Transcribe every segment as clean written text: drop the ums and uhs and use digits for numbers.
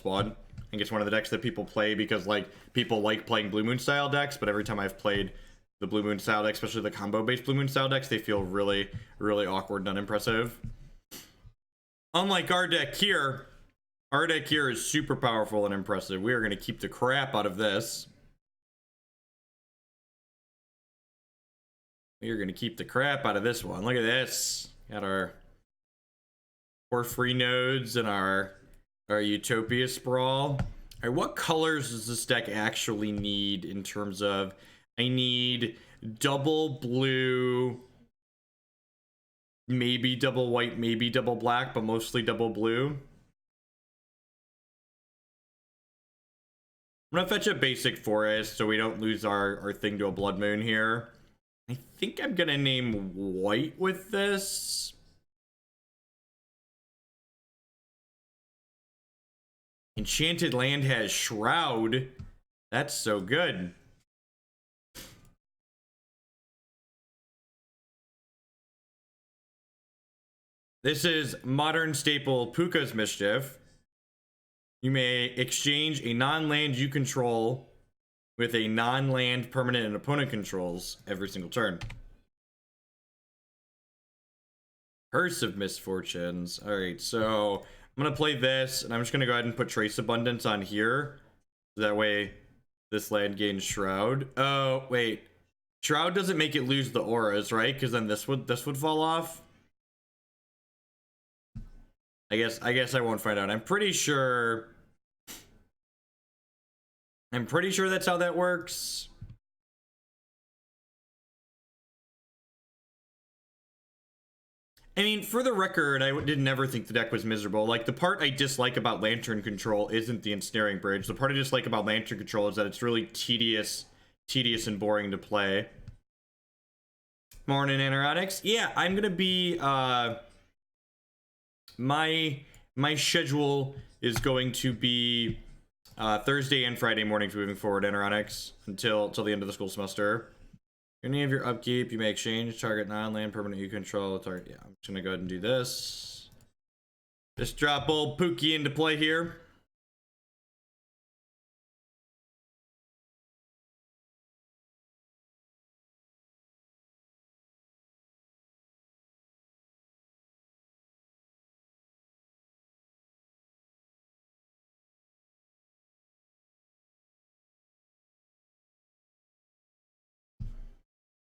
Spawn. I think it's one of the decks that people play because like people like playing Blue Moon style decks, but every time I've played the Blue Moon style decks, especially the combo based Blue Moon style decks, they feel really, really awkward and unimpressive. Unlike our deck here is super powerful and impressive. We are going to keep the crap out of this. We are going to keep the crap out of this one. Look at this. Got our Porphyry Nodes and our Utopia Sprawl. All right, what colors does this deck actually need in terms of... I need double blue, maybe double white, maybe double black, but mostly double blue. I'm gonna fetch a basic forest so we don't lose our thing to a blood moon here. I think I'm gonna name white with this. Enchanted Land has Shroud. That's so good. This is modern staple Puca's Mischief. You may exchange a non-land you control with a non-land permanent an opponent controls every single turn. Curse of Misfortunes. Alright, so I'm going to play this, and I'm just going to go ahead and put Trace Abundance on here. That way, this land gains Shroud. Oh, wait. Shroud doesn't make it lose the auras, right? Because then this would fall off. I guess I won't find out. I'm pretty sure that's how that works. I mean, for the record, I did never think the deck was miserable. Like, the part I dislike about Lantern Control isn't the Ensnaring Bridge. The part I dislike about Lantern Control is that it's really tedious and boring to play. Morning, Anoronics. Yeah, I'm gonna be, my schedule is going to be Thursday and Friday mornings moving forward, Anoronics, until the end of the school semester. Any of your upkeep, you may exchange target non-land permanent you control. Target. Yeah, I'm just gonna go ahead and do this. Just drop old Pookie into play here.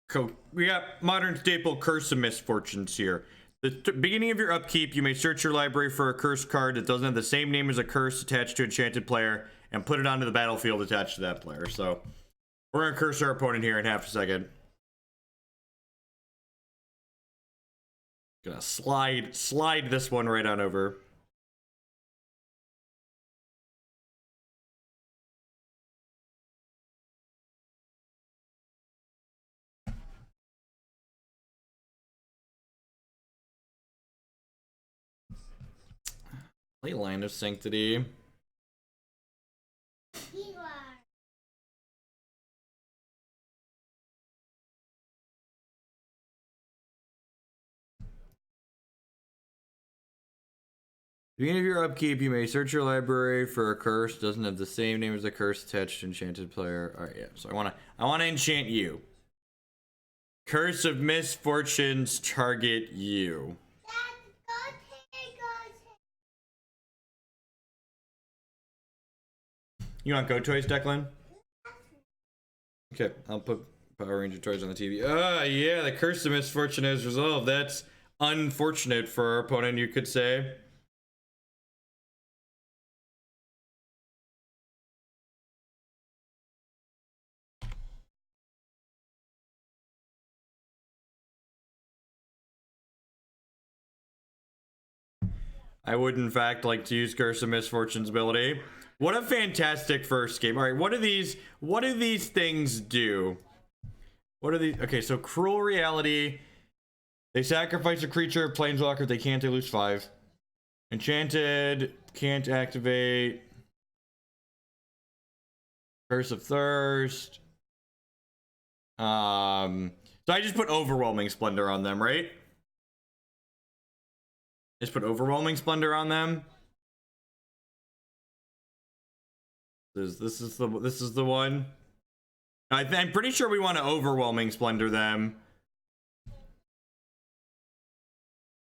Cool. We got modern staple Curse of Misfortunes here. The beginning of your upkeep, you may search your library for a curse card that doesn't have the same name as a curse attached to an enchanted player and put it onto the battlefield attached to that player. So we're gonna curse our opponent here in half a second. Gonna slide this one right on over. Leyline of Sanctity. Beginning of your upkeep, you may search your library for a curse doesn't have the same name as a curse attached to enchanted player. All right, yeah. So I wanna enchant you. Curse of Misfortunes target you. You want Go Toys, Declan? Okay, I'll put Power Ranger toys on the TV. Ah, yeah, the Curse of Misfortune is resolved. That's unfortunate for our opponent, you could say. I would, in fact, like to use Curse of Misfortune's ability. What a fantastic first game. All right, what do these things do? What are these? Okay, so Cruel Reality. They sacrifice a creature, planeswalker. They can't, they lose 5. Enchanted, can't activate. Curse of Thirst. So I just put Overwhelming Splendor on them, right? Just put Overwhelming Splendor on them. This is the one. I'm pretty sure we want to Overwhelming Splendor them,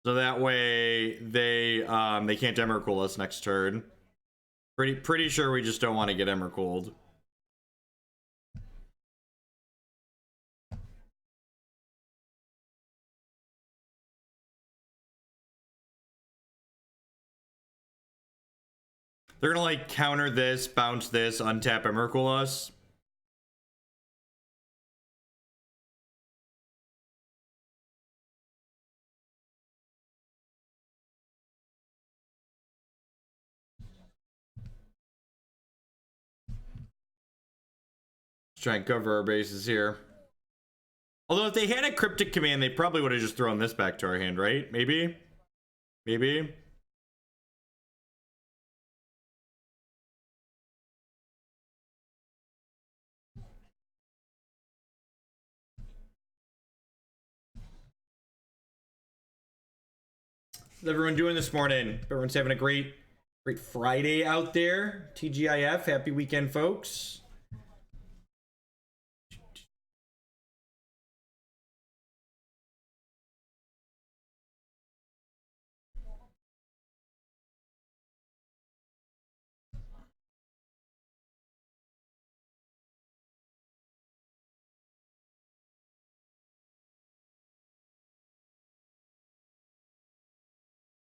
so that way they can't Emrakul us next turn. Pretty sure we just don't want to get Emrakuled. They're gonna like counter this, bounce this, untap Emrakul us. Let's try and cover our bases here. Although if they had a cryptic command, they probably would have just thrown this back to our hand, right? Maybe? Maybe? How's everyone doing this morning? Everyone's having a great Friday out there. TGIF, happy weekend, folks.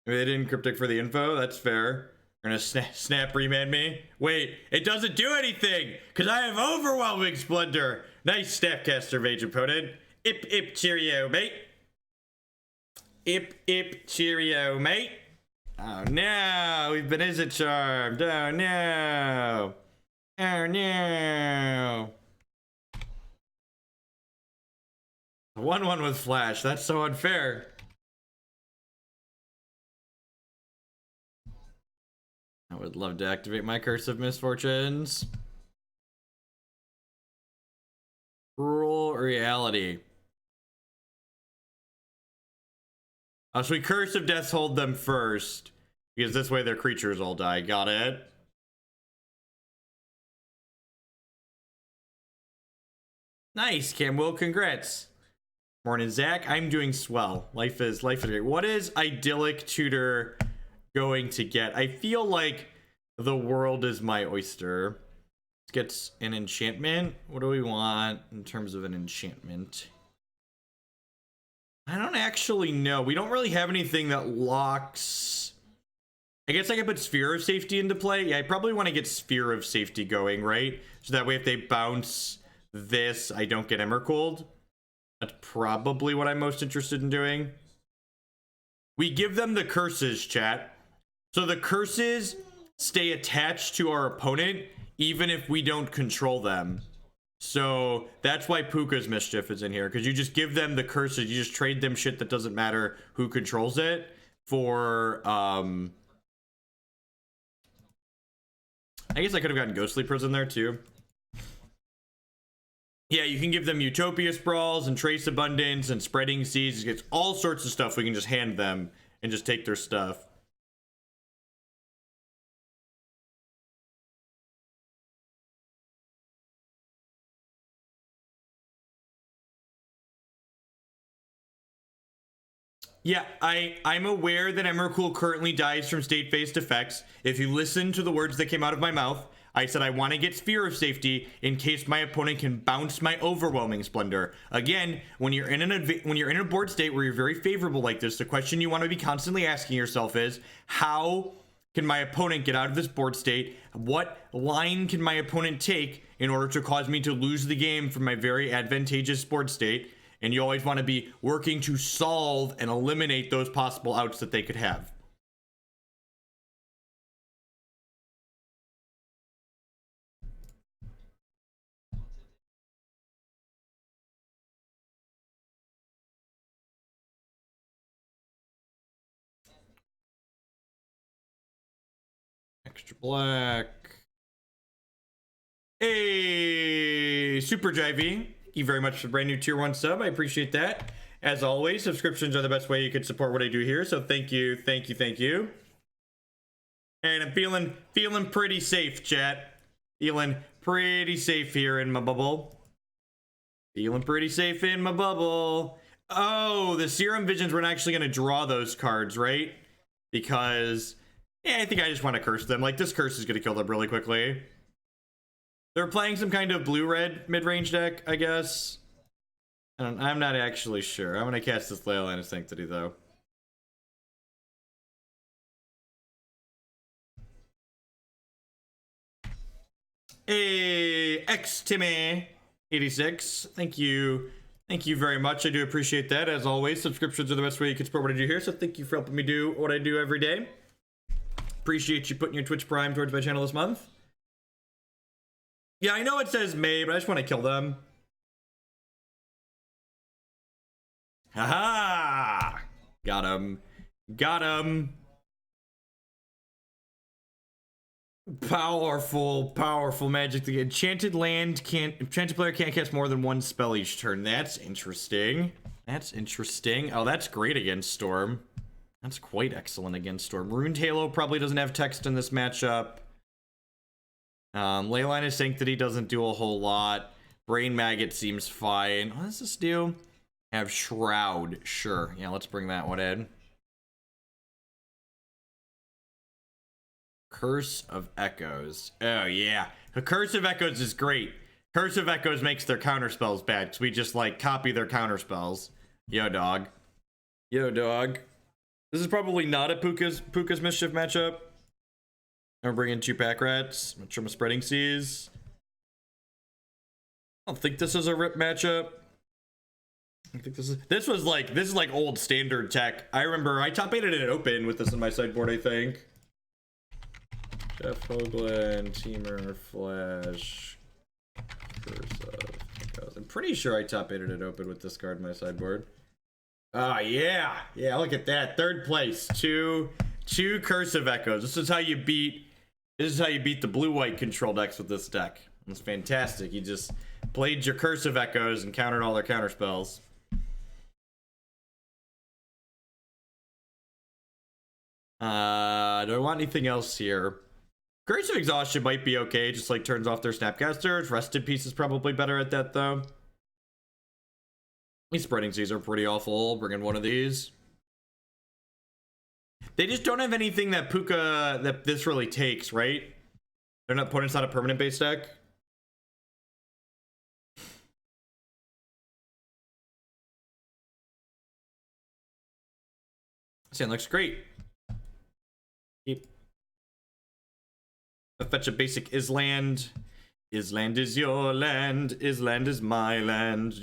They didn't cryptic for the info. That's fair. They're gonna snap remand me. Wait, it doesn't do anything because I have Overwhelming Splendor. Nice Snapcaster Mage opponent. Ip cheerio, mate. Ip cheerio, mate. Oh no, we've been Izzet charmed. Oh no. Oh no. 1/1 with flash. That's so unfair. I would love to activate my Curse of Misfortunes. Cruel reality. So we Curse of Death hold them first, because this way their creatures all die. Got it? Nice, Camwell. Congrats. Morning, Zach. I'm doing swell. Life is great. What is Idyllic Tutor going to get? I feel like the world is my oyster. Let's get an enchantment. What do we want in terms of an enchantment? I don't actually know. We don't really have anything that locks. I guess I could put Sphere of Safety into play. Yeah, I probably want to get Sphere of Safety going, right? So that way if they bounce this, I don't get Emrakuled. That's probably what I'm most interested in doing. We give them the curses, chat. So the curses stay attached to our opponent even if we don't control them. So that's why Puca's Mischief is in here, because you just give them the curses. You just trade them shit that doesn't matter who controls it for I guess I could have gotten Ghostly Prison there too. Yeah, you can give them Utopia Sprawls and Trace Abundance and Spreading Seeds. It gets all sorts of stuff we can just hand them and just take their stuff. Yeah, I'm aware that Emrakul currently dies from state phased effects. If you listen to the words that came out of my mouth, I said I want to get Sphere of Safety in case my opponent can bounce my Overwhelming Splendor. Again, when you're in a board state where you're very favorable like this, the question you want to be constantly asking yourself is, how can my opponent get out of this board state? What line can my opponent take in order to cause me to lose the game from my very advantageous board state? And you always want to be working to solve and eliminate those possible outs that they could have. Extra black. Hey, Super Jivey. Thank you very much for the brand new tier 1 sub. I appreciate that. As always, subscriptions are the best way you could support what I do here. So thank you. And I'm feeling pretty safe, chat. Feeling pretty safe here in my bubble. Feeling pretty safe in my bubble. Oh, the Serum Visions, we're not actually going to draw those cards, right? Because, yeah, I think I just want to curse them. Like, this curse is going to kill them really quickly. They're playing some kind of blue-red mid-range deck, I guess. I'm not actually sure. I'm going to cast this Leyline of Sanctity, though. Hey, X Timmy 86. Thank you. Thank you very much. I do appreciate that. As always, subscriptions are the best way you can support what I do here. So thank you for helping me do what I do every day. Appreciate you putting your Twitch Prime towards my channel this month. Yeah, I know it says May, but I just want to kill them. Haha! Got him. Got him. Powerful magic to get. Enchanted player can't cast more than one spell each turn. That's interesting. That's interesting. Oh, that's great against Storm. That's quite excellent against Storm. Ruined Halo probably doesn't have text in this matchup. Leyline of Sanctity doesn't do a whole lot. Brain Maggot seems fine. What does this do? Have Shroud. Sure. Yeah, let's bring that one in. Curse of Echoes. Oh, yeah. The Curse of Echoes is great. Curse of Echoes makes their counterspells bad, because we just, like, copy their counterspells. Yo, dog. Yo, dog. This is probably not a Puca's Mischief matchup. I'm bringing 2 pack rats. I'm trim Spreading Seas. I don't think this is a rip matchup. I think this is like old standard tech. I remember I top 8'd it open with this in my sideboard, I think. Jeff Hoagland, Teamer, Flash, Curse of Echoes. I'm pretty sure I top 8'd it open with this card in my sideboard. Ah, yeah. Yeah, look at that. 3rd place. Two Curse of Echoes. This is how you beat the blue-white control decks with this deck. It's fantastic. You just played your Curse of Echoes and countered all their counter spells. Do I want anything else here? Curse of Exhaustion might be okay. Just like turns off their Snapcasters. Rest in Peace is probably better at that though. These Spreading Seas are pretty awful. Bring in one of these. They just don't have anything that Puca that this really takes, right? They're not opponent's not a permanent base deck. Sand looks great. Keep. Fetch a basic Island. Island is your land. Island is my land.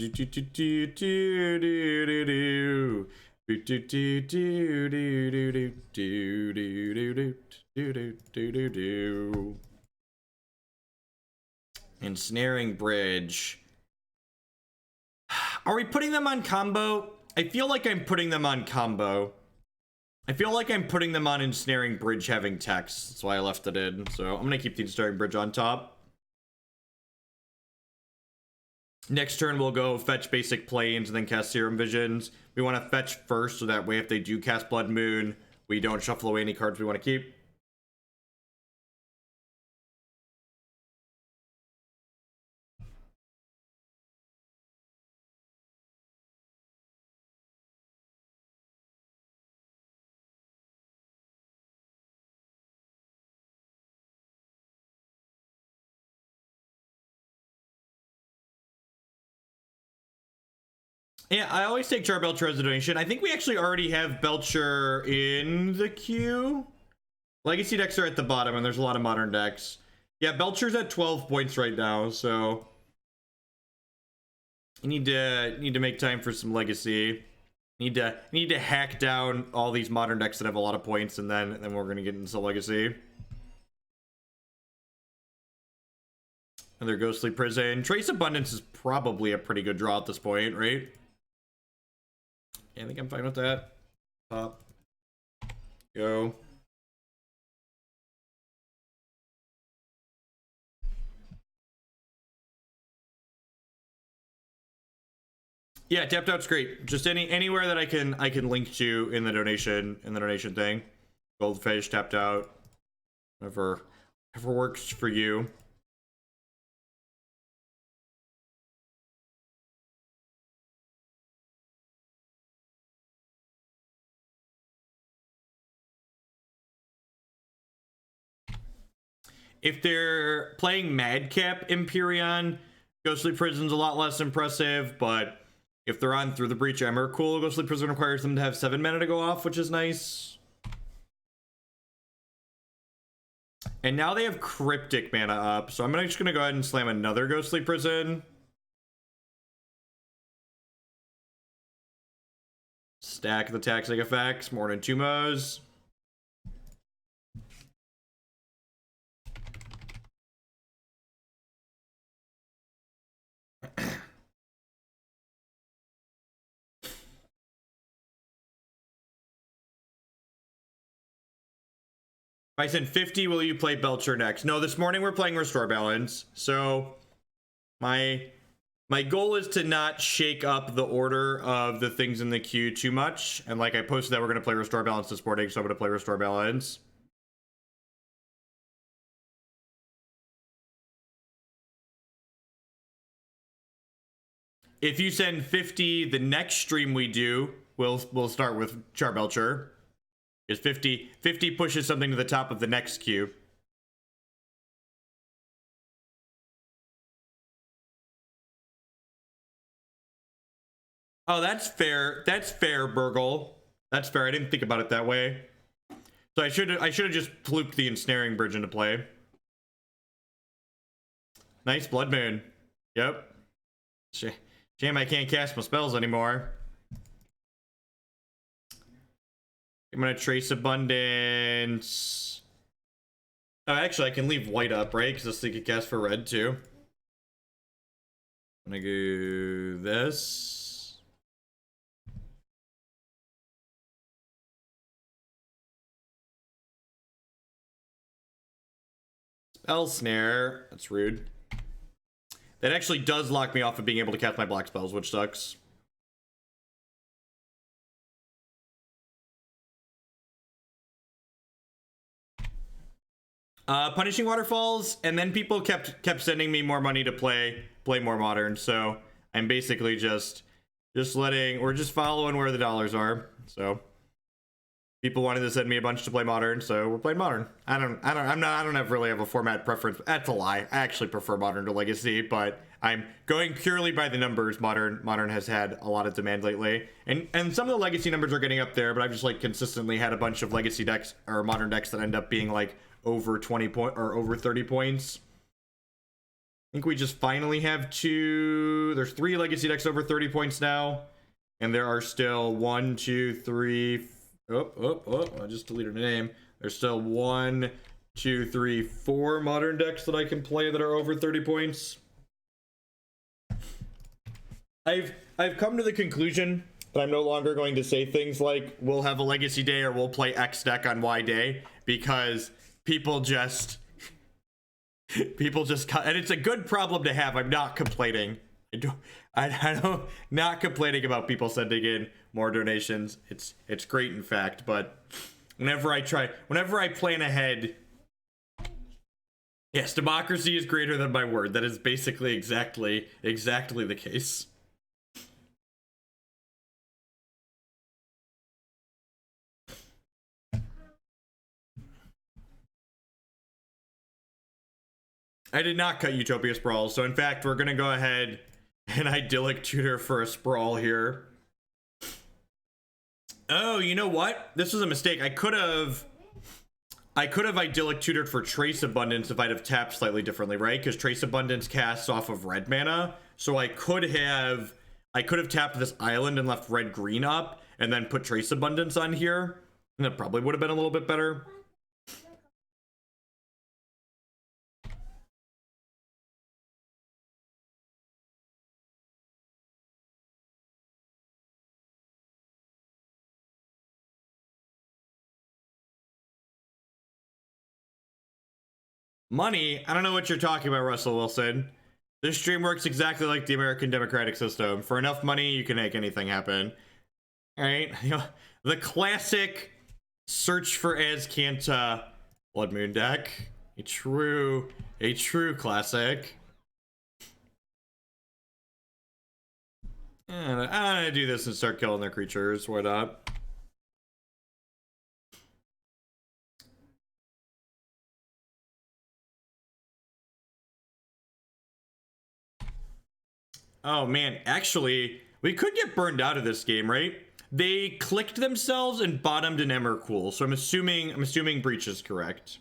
Ensnaring Bridge. Are we putting them on combo? I feel like I'm putting them on combo. I feel like I'm putting them on Ensnaring Bridge having text. That's why I left it in. So I'm gonna keep the Ensnaring Bridge on top. Next turn we'll go fetch basic planes and then cast Serum Visions. We want to fetch first so that way if they do cast Blood Moon, we don't shuffle away any cards we want to keep. Yeah, I always take Charbelcher as a donation. I think we actually already have Belcher in the queue. Legacy decks are at the bottom, and there's a lot of modern decks. Yeah, Belcher's at 12 points right now, so you need to make time for some Legacy. Need to hack down all these modern decks that have a lot of points, and then we're gonna get into Legacy. Another Ghostly Prison. Trace Abundance is probably a pretty good draw at this point, right? Yeah, I think I'm fine with that. Pop. Go. Yeah, tapped out's great. Just anywhere that I can link to in the donation thing. Goldfish tapped out. Whatever works for you. if they're playing Madcap Empyrean, Ghostly Prison's a lot less impressive, but if they're on Through the Breach Emrakul, Ghostly Prison requires them to have 7 mana to go off, which is nice. And now they have Cryptic mana up, so I'm just gonna go ahead and slam another Ghostly Prison. Stack the taxing effects, more than 2 Mo's. If I send 50, will you play Belcher next? No, this morning we're playing Restore Balance. So my goal is to not shake up the order of the things in the queue too much. And like I posted that we're going to play Restore Balance this morning, so I'm going to play Restore Balance. If you send 50, the next stream we do, we'll start with Charbelcher. Because 50 pushes something to the top of the next queue. Oh, that's fair. That's fair, Burgle. That's fair. I didn't think about it that way. So I should have just looped the Ensnaring Bridge into play. Nice Blood Moon. Yep. Shame I can't cast my spells anymore. I'm gonna Trace Abundance. Oh, actually, I can leave white up, right? Because this thing can cast for red too. I'm gonna go this. Spell Snare. That's rude. That actually does lock me off of being able to cast my black spells, which sucks. Punishing Waterfalls, and then people kept sending me more money to play more Modern, so I'm basically just letting, we're just following where the dollars are. So people wanted to send me a bunch to play Modern, so we're playing Modern. I don't really have a format preference. That's a lie. I actually prefer Modern to Legacy, but I'm going purely by the numbers. Modern has had a lot of demand lately, and some of the Legacy numbers are getting up there, but I've just like consistently had a bunch of Legacy decks or Modern decks that end up being like over 20 point or over 30 points. I think we just finally have there's 3 Legacy decks over 30 points now, and there are still 1, 2, 3. I just deleted a name. There's still 1, 2, 3, 4 Modern decks that I can play that are over 30 points. I've come to the conclusion that I'm no longer going to say things like we'll have a Legacy day or we'll play X deck on Y day, because people just and it's a good problem to have. I'm not complaining. I don't not complaining about people sending in more donations. It's great, in fact, but whenever I plan ahead, yes, democracy is greater than my word. That is basically exactly the case. I did not cut Utopia Sprawl, so in fact, we're gonna go ahead and Idyllic Tutor for a Sprawl here. Oh, you know what? This was a mistake. I could have Idyllic Tutored for Trace Abundance if I'd have tapped slightly differently, right? Because Trace Abundance casts off of red mana, so I could have tapped this island and left red-green up, and then put Trace Abundance on here, and that probably would have been a little bit better. Money? I don't know what you're talking about, Russell Wilson. This stream works exactly like the American democratic system. For enough money, you can make anything happen. Alright? The classic search for Azcanta Blood Moon deck. A true classic. And I'm gonna do this and start killing their creatures. Why not? Oh man, actually, we could get burned out of this game, right? They clicked themselves and bottomed an Emrakul, so I'm assuming Breach is correct.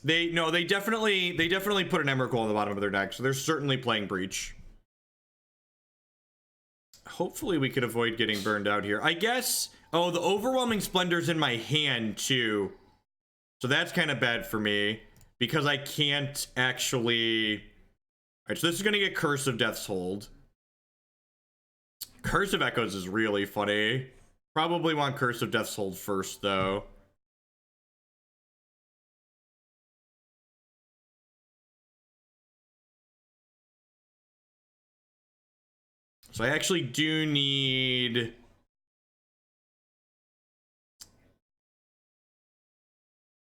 They definitely put an Emrakul on the bottom of their deck, so they're certainly playing Breach. Hopefully we could avoid getting burned out here. I guess, oh, the Overwhelming Splendor's in my hand too. So that's kind of bad for me because I can't actually. All right, so this is going to get Curse of Death's Hold. Curse of Echoes is really funny. Probably want Curse of Death's Hold first though. So I actually do need.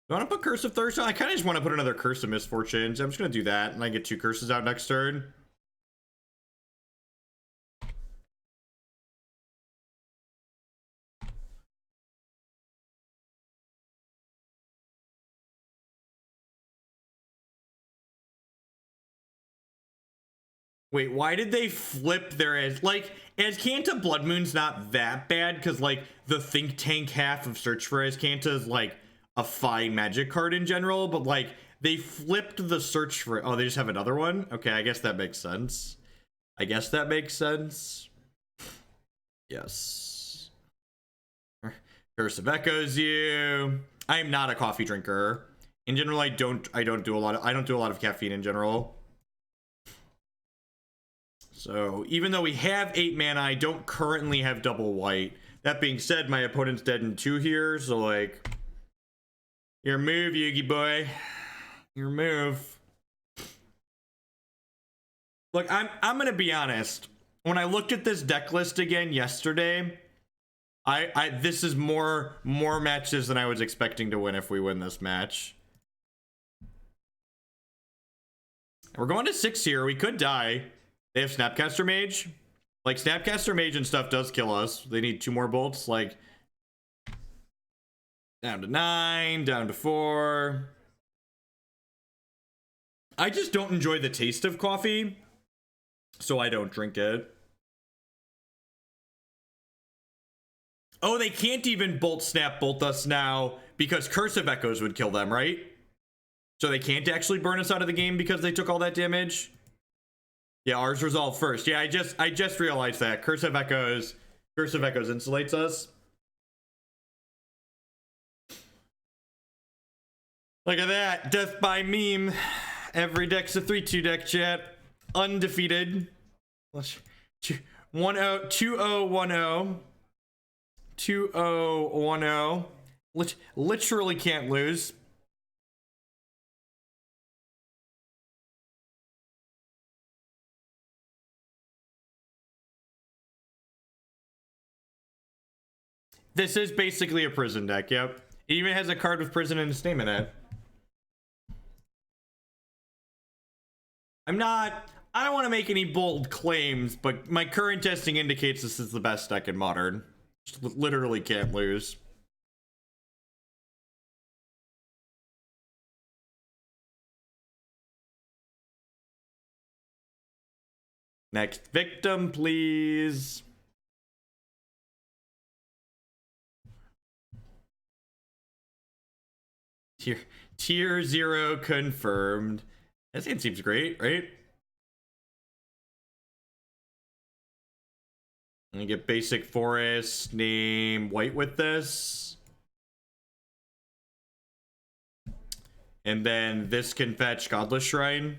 Do I want to put Curse of Thirst on? I kind of just want to put another Curse of Misfortunes. I'm just going to do that, and I get 2 curses out next turn. Wait, why did they flip their as like Azcanta Blood Moon's not that bad because like the think tank half of Search for Azcanta is like a fine magic card in general, but like they flipped the Search for. Oh, they just have another one. Okay, I guess that makes sense. Yes. Curse of Echoes you. I am not a coffee drinker. In general, I don't do a lot of caffeine in general. So even though we have 8 mana, I don't currently have double white. That being said, my opponent's dead in 2 here, so like, your move, Yugi boy, your move. Look, I'm gonna be honest. When I looked at this deck list again yesterday, this is more matches than I was expecting to win if we win this match. We're going to 6 here. We could die. They have Snapcaster Mage. Like, Snapcaster Mage and stuff does kill us. They need 2 more bolts. Like, down to 9, down to 4. I just don't enjoy the taste of coffee, so I don't drink it. Oh, they can't even snap bolt us now because Curse of Echoes would kill them, right? So they can't actually burn us out of the game because they took all that damage. Yeah, ours resolved first. Yeah, I just realized that. Curse of Echoes insulates us. Look at that. Death by meme. Every deck's a 3-2 deck, chat. Undefeated. 1-0, 2-0, 1-0. 2-0, 1-0. Literally can't lose. This is basically a prison deck, yep. It even has a card with prison in its name in it. I don't want to make any bold claims, but my current testing indicates this is the best deck in Modern. Just literally can't lose. Next victim, please. Tier 0 confirmed. That seems great, right? I'm gonna get basic forest, name white with this. And then this can fetch Godless Shrine.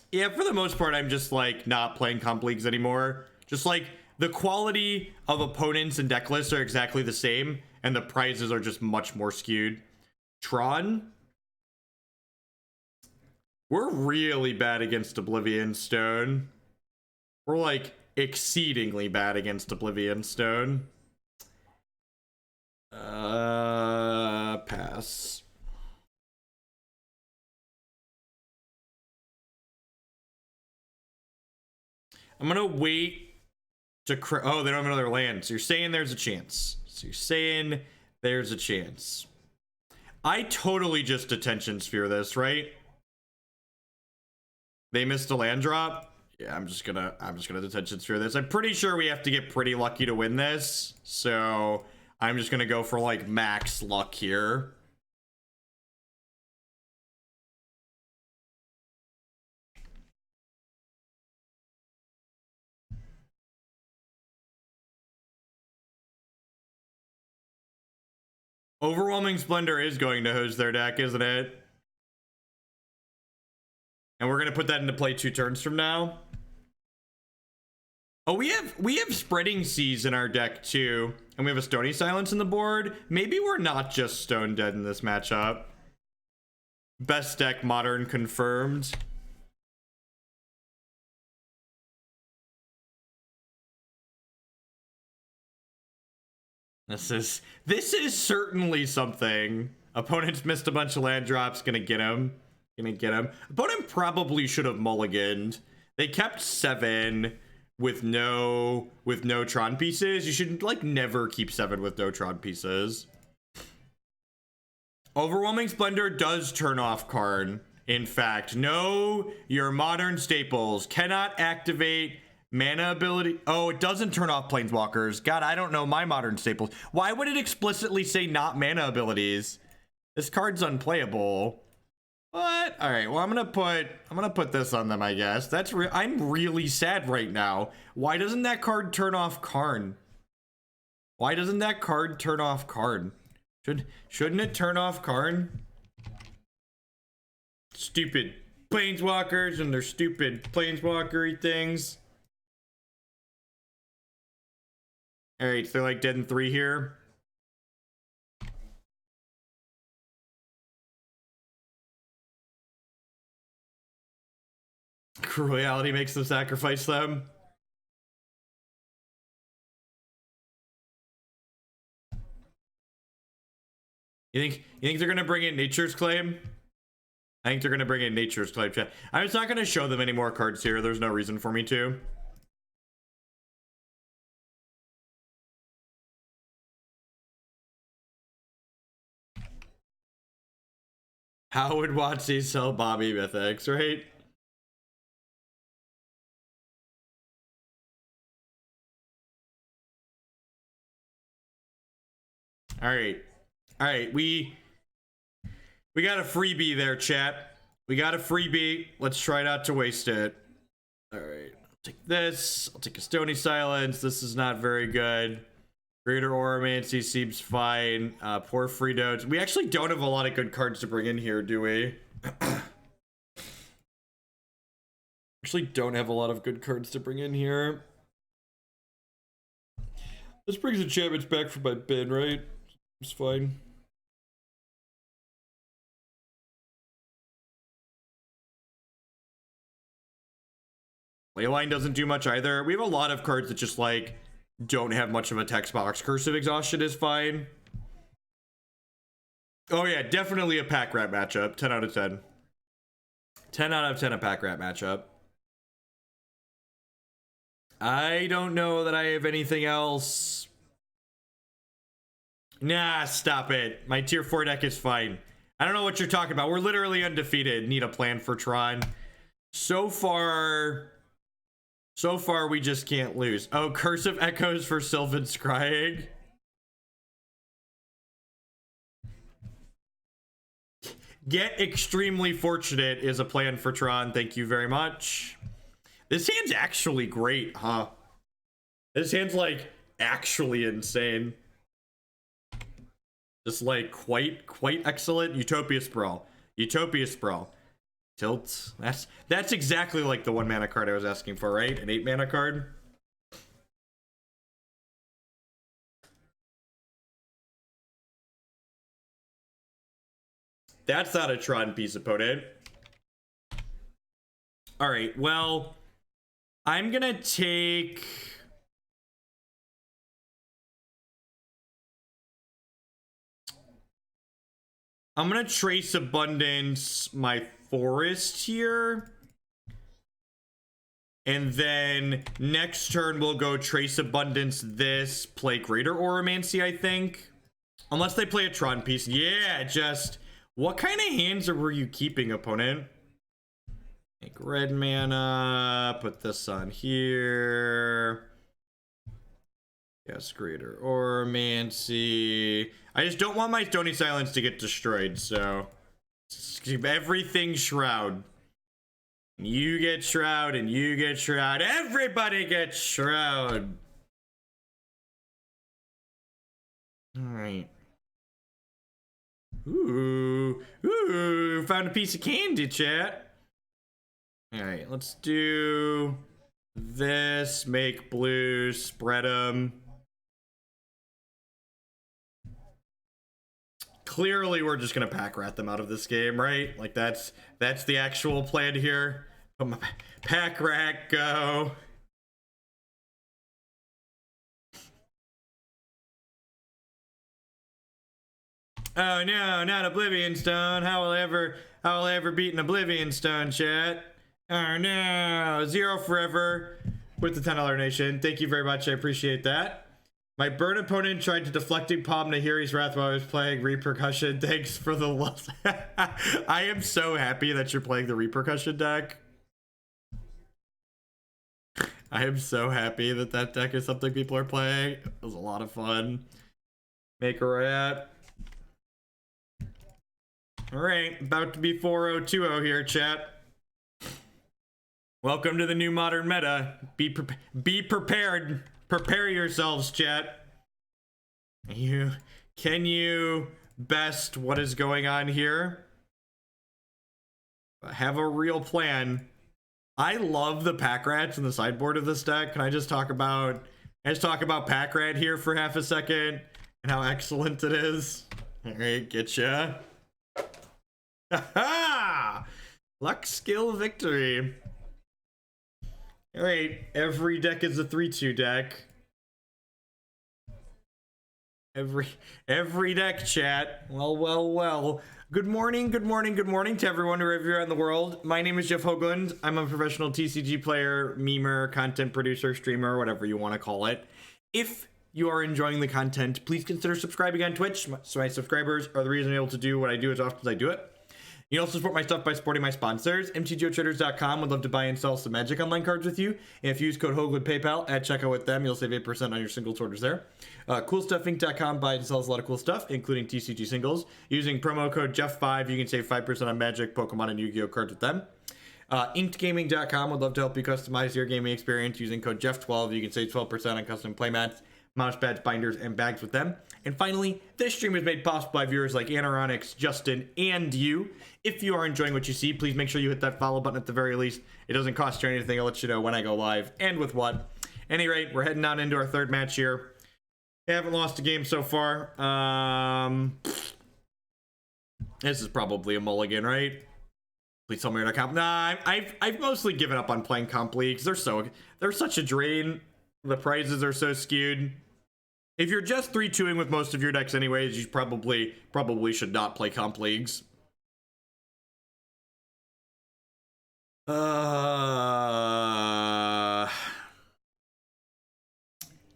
Yeah, for the most part, I'm just like not playing comp leagues anymore. Just like the quality of opponents and deck lists are exactly the same, and the prizes are just much more skewed. Tron? We're really bad against Oblivion Stone. We're like exceedingly bad against Oblivion Stone. Pass. I'm gonna wait to oh, they don't have another land. So you're saying there's a chance. So you're saying there's a chance. I totally just Detention Sphere this, right? They missed a land drop. Yeah, I'm just gonna Detention Sphere this. I'm pretty sure we have to get pretty lucky to win this. So I'm just gonna go for like max luck here. Overwhelming Splendor is going to host their deck, isn't it? And we're gonna put that into play 2 turns from now. Oh, we have Spreading Seas in our deck too, and we have a Stony Silence in the board. Maybe we're not just stone dead in this matchup. Best deck Modern confirmed. This is certainly something. Opponents missed a bunch of land drops. Gonna get him. Opponent probably should have mulliganed. They kept 7 with no Tron pieces. You should like never keep 7 with no Tron pieces. Overwhelming Splendor does turn off Karn. In fact, no, your modern staples cannot activate mana ability. Oh, it doesn't turn off planeswalkers. God, I don't know my modern staples. Why would it explicitly say not mana abilities? This card's unplayable. What? All right. Well, I'm gonna put this on them, I guess. I'm really sad right now. Why doesn't that card turn off Karn? Why doesn't that card turn off Karn? Shouldn't it turn off Karn? Stupid planeswalkers and their stupid planeswalkery things. All right, so they're like dead in 3 here. Royalty makes them sacrifice them. You think they're gonna bring in Nature's Claim? I think they're gonna bring in Nature's Claim, chat. I'm just not gonna show them any more cards here. There's no reason for me to. How would Watsy sell Bobby Mythics, right? All right, we got a freebie there, chat. We got a freebie. Let's try not to waste it. All right, I'll take this. I'll take a Stony Silence. This is not very good. Greater Auramancy seems fine. Porphyry Nodes. We actually don't have a lot of good cards to bring in here, do we? Actually don't have a lot of good cards to bring in here. This brings enchantments back from my bin, right? It's fine. Leyline doesn't do much either. We have a lot of cards that just like don't have much of a text box. Curse of Exhaustion is fine. Oh yeah, definitely a pack rat matchup. 10 out of 10. 10 out of 10 a pack rat matchup. I don't know that I have anything else. Nah, stop it. My tier 4 deck is fine. I don't know what you're talking about. We're literally undefeated. Need a plan for Tron. So far, we just can't lose. Oh, Curse of Echoes for Sylvan Scrying. Get extremely fortunate is a plan for Tron. Thank you very much. This hand's actually great, huh? This hand's like actually insane. Just like quite excellent. Utopia Sprawl. Utopia Sprawl. Tilt. That's exactly like the 1 mana card I was asking for, right? An 8 mana card. That's not a Tron piece, opponent. All right, well, I'm gonna take... I'm gonna Trace Abundance my forest here. And then next turn we'll go Trace Abundance this, play Greater Auramancy, I think. Unless they play a Tron piece. Yeah, just... What kind of hands were you keeping, opponent? Make red mana, put this on here. Yes, Greater Auramancy. I just don't want my Stony Silence to get destroyed, so... Keep everything Shroud. You get Shroud, and you get Shroud. Everybody gets Shroud. Alright. Ooh. Ooh. Found a piece of candy, chat. Alright, let's do this. Make blue. Spread them. Clearly, we're just gonna pack rat them out of this game, right? Like that's the actual plan here. Pack rat, go. Oh no, not Oblivion Stone. How will I ever beat an Oblivion Stone, chat? Oh no, Zero Forever with the $10 donation. Thank you very much. I appreciate that. My burn opponent tried to deflecting palm Nahiri's Wrath while I was playing Repercussion. Thanks for the love. I am so happy that you're playing the Repercussion deck. I am so happy that that deck is something people are playing. It was a lot of fun. Make a rat. Alright, about to be 4-0-2-0 here, chat. Welcome to the new modern meta. Be prepared. Prepare yourselves, chat. Can you best what is going on here? Have a real plan. I love the pack rats in the sideboard of this deck. Can I just talk about pack rat here for half a second and how excellent it is? All right, getcha. Ha! Luck, skill, victory. All right, every deck is a 3-2 deck. Every deck, chat. Well. Good morning to everyone wherever you're in the world. My name is Jeff Hoagland. I'm a professional TCG player, memer, content producer, streamer, whatever you want to call it. If you are enjoying the content, please consider subscribing on Twitch. So my subscribers are the reason I'm able to do what I do as often as I do it. You can also support my stuff by supporting my sponsors. mtgotraders.com would love to buy and sell some Magic Online cards with you. And if you use code Hoagland PayPal at checkout with them, you'll save 8% on your singles orders there. CoolStuffInc.com buys and sells a lot of cool stuff, including TCG singles. Using promo code Jeff5, you can save 5% on Magic, Pokemon, and Yu-Gi-Oh cards with them. InkedGaming.com would love to help you customize your gaming experience. Using code Jeff12, you can save 12% on custom playmats, mouse pads, binders, and bags with them. And finally, this stream is made possible by viewers like Anaronix, Justin, and you. If you are enjoying what you see, please make sure you hit that follow button at the very least. It doesn't cost you anything. I'll let you know when I go live and with what. At any rate, we're heading on into our third match here. We haven't lost a game so far. This is probably a mulligan, right? Please tell me you're not comp. Nah, I've mostly given up on playing comp leagues. They're such a drain. The prizes are so skewed. If you're just 3-2ing with most of your decks anyways, you probably should not play comp leagues.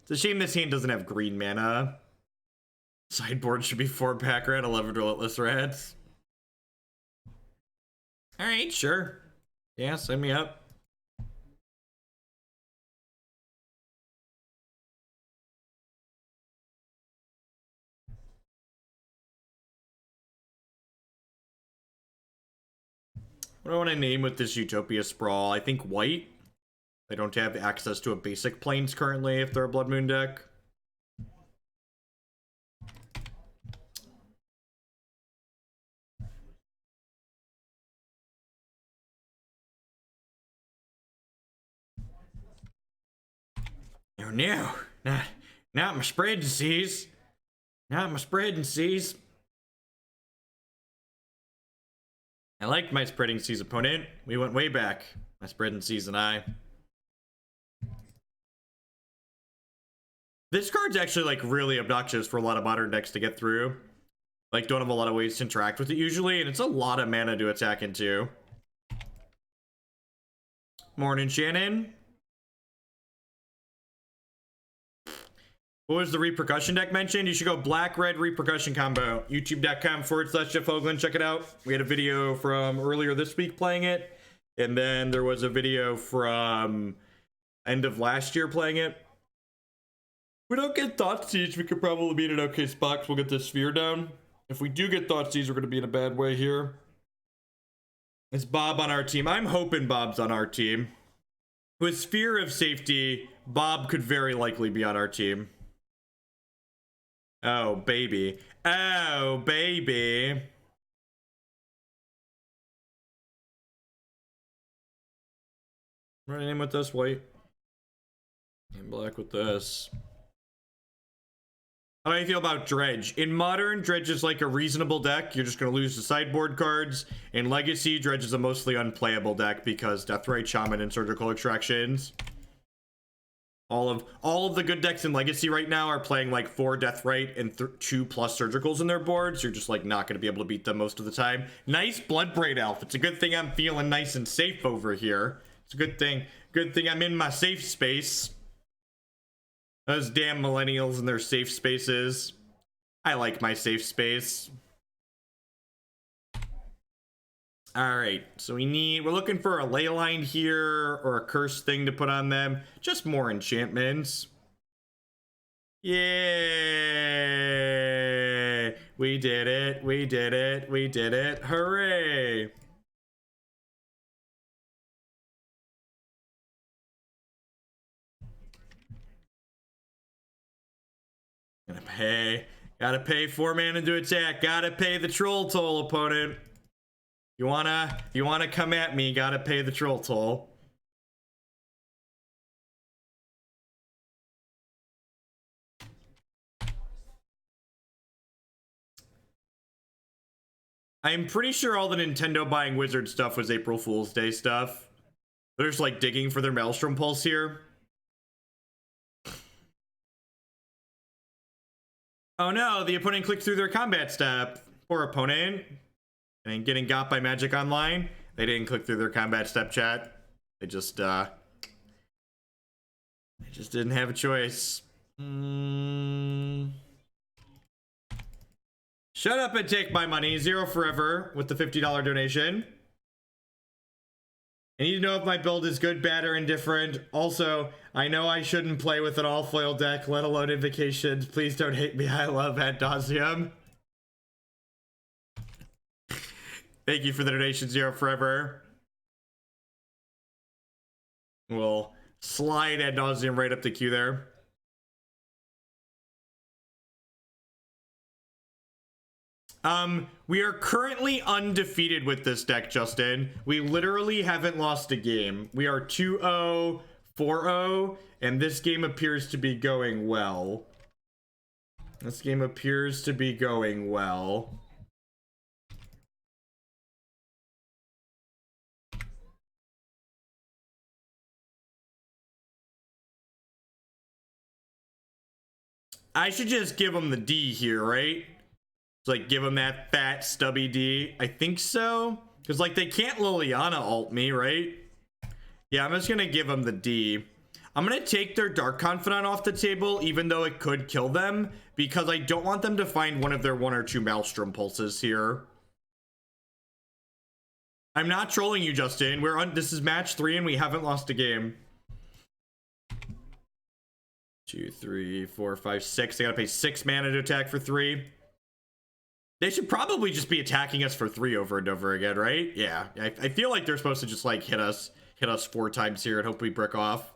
It's a shame this hand doesn't have green mana. Sideboard should be 4 pack rat, 11 relentless rats. Alright, sure. Yeah, sign me up. What do I want to name with this Utopia Sprawl? I think white. They don't have access to a basic plains currently if they're a Blood Moon deck. Oh no, not my spread disease. Not my spread disease. I liked my spreading seas opponent. We went way back. My spreading seas and I. This card's actually like really obnoxious for a lot of modern decks to get through. Like don't have a lot of ways to interact with it usually, and it's a lot of mana to attack into. Morning, Shannon. What was the repercussion deck mentioned? You should go black-red repercussion combo. YouTube.com/Jeff Hoagland. Check it out. We had a video from earlier this week playing it. And then there was a video from end of last year playing it. If we don't get Thoughtseize, we could probably be in an okay spot because we'll get this sphere down. If we do get Thoughtseize, we're going to be in a bad way here. Is Bob on our team? I'm hoping Bob's on our team. With Sphere of Safety, Bob could very likely be on our team. Oh, baby. Oh, baby. Running in with this white. And black with this. How do you feel about Dredge? In Modern, Dredge is like a reasonable deck. You're just going to lose the sideboard cards. In Legacy, Dredge is a mostly unplayable deck because Deathrite, Shaman, and Surgical Extractions. All of the good decks in Legacy right now are playing like 4 Deathrite and 2+ Surgicals in their boards. You're just like not going to be able to beat them most of the time. Nice Bloodbraid Elf. It's a good thing I'm feeling nice and safe over here. It's a good thing. Good thing I'm in my safe space. Those damn millennials and their safe spaces. I like my safe space. Alright, so we're looking for a Leyline here or a curse thing to put on them. Just more enchantments. Yay! We did it, we did it, we did it. Hooray! Gotta pay 4 mana to attack. Gotta pay the troll toll, opponent. You wanna come at me, gotta pay the troll toll. I'm pretty sure all the Nintendo buying Wizard stuff was April Fool's Day stuff. They're just like digging for their Maelstrom Pulse here. Oh no, the opponent clicked through their combat step. Poor opponent. And getting got by Magic Online. They didn't click through their combat step, chat. They just didn't have a choice. Shut up and take my money. 0 forever with the $50 donation. I need to know if my build is good, bad, or indifferent. Also, I know I shouldn't play with an all-foil deck, let alone Invocations. Please don't hate me. I love Adosium. Thank you for the donation, 0 forever. We'll slide Adosium right up the queue there. We are currently undefeated with this deck, Justin. We literally haven't lost a game. We are 2-0, 4-0, and this game appears to be going well. This game appears to be going well. I should just give him the D here, right? Like, give him that fat, stubby D. I think so. Because, like, they can't Liliana ult me, right? Yeah, I'm just going to give him the D. I'm going to take their Dark Confidant off the table, even though it could kill them. Because I don't want them to find one of their 1 or 2 Maelstrom Pulses here. I'm not trolling you, Justin. This is match 3 and we haven't lost a game. 2, 3, 4, 5, 6. I gotta pay 6 mana to attack for 3. They should probably just be attacking us for 3 over and over again, right? Yeah, I feel like they're supposed to just like hit us 4 times here and hope we brick off.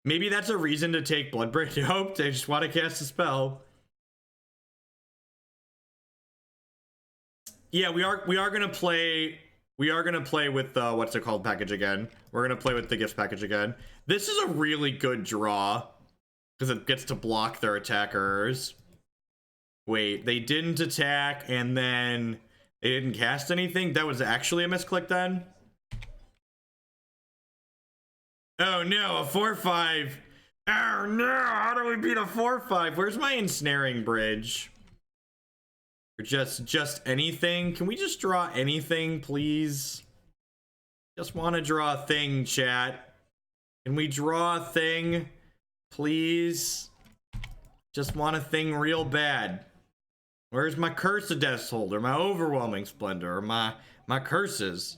Maybe that's a reason to take Bloodbraid. Nope, they just want to cast a spell. Yeah, we are gonna play with what's it called package again. We're gonna play with the gifts package again. This is a really good draw because it gets to block their attackers. Wait, they didn't attack and then they didn't cast anything? That was actually a misclick then? Oh no, a 4-5. Oh no, how do we beat a 4-5? Where's my Ensnaring Bridge? Or just anything? Can we just draw anything, please? Just want to draw a thing, chat. Can we draw a thing, please? Just want a thing real bad. Where's my Curse of Death's Holder, my Overwhelming Splendor, or my curses?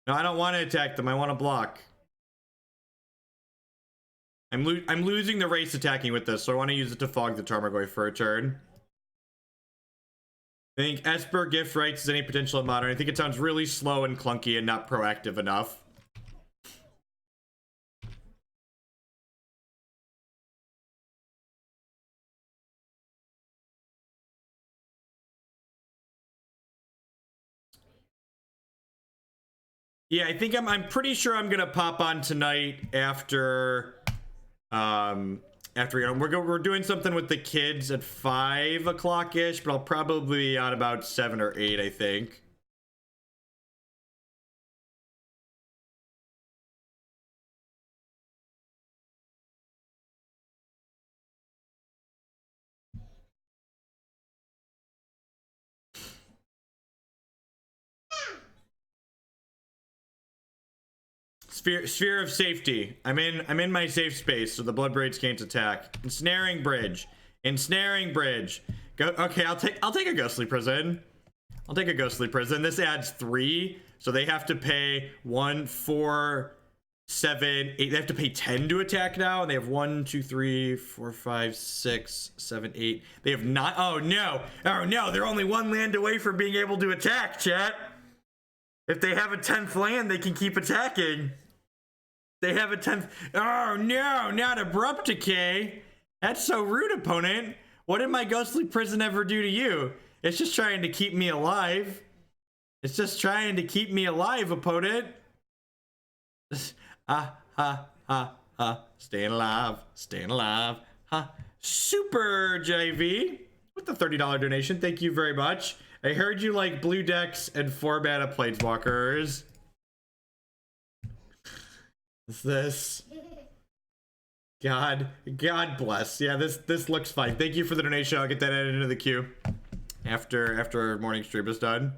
No, I don't want to attack them. I want to block. I'm losing the race attacking with this, so I want to use it to fog the Tarmogoyf for a turn. I think Esper Gift Rights is any potential in modern. I think it sounds really slow and clunky and not proactive enough. Yeah, I think I'm pretty sure I'm gonna pop on tonight after we're doing something with the kids at 5 o'clock ish, but I'll probably be on about 7 or 8, I think. Sphere of safety. I'm in my safe space, so the Bloodbraids can't attack. Ensnaring Bridge. Ensnaring Bridge. Go. Okay, I'll take a Ghostly Prison. I'll take a Ghostly Prison. This adds 3, so they have to pay 1, 4, 7, 8. They have to pay 10 to attack now, and they have 1, 2, 3, 4, 5, 6, 7, 8. They have not. Oh no! Oh no! They're only 1 land away from being able to attack. Chat. If they have a 10th land, they can keep attacking. They have a 10th. Oh no, not Abrupt Decay. That's so rude, opponent. What did my Ghostly Prison ever do to you? It's just trying to keep me alive. It's just trying to keep me alive, opponent. Staying alive, staying alive. Super JV with the $30 donation. Thank you very much. I heard you like blue decks and 4-mana Planeswalkers. What's this? God bless. Yeah, this looks fine. Thank you for the donation. I'll get that added into the queue after our morning stream is done.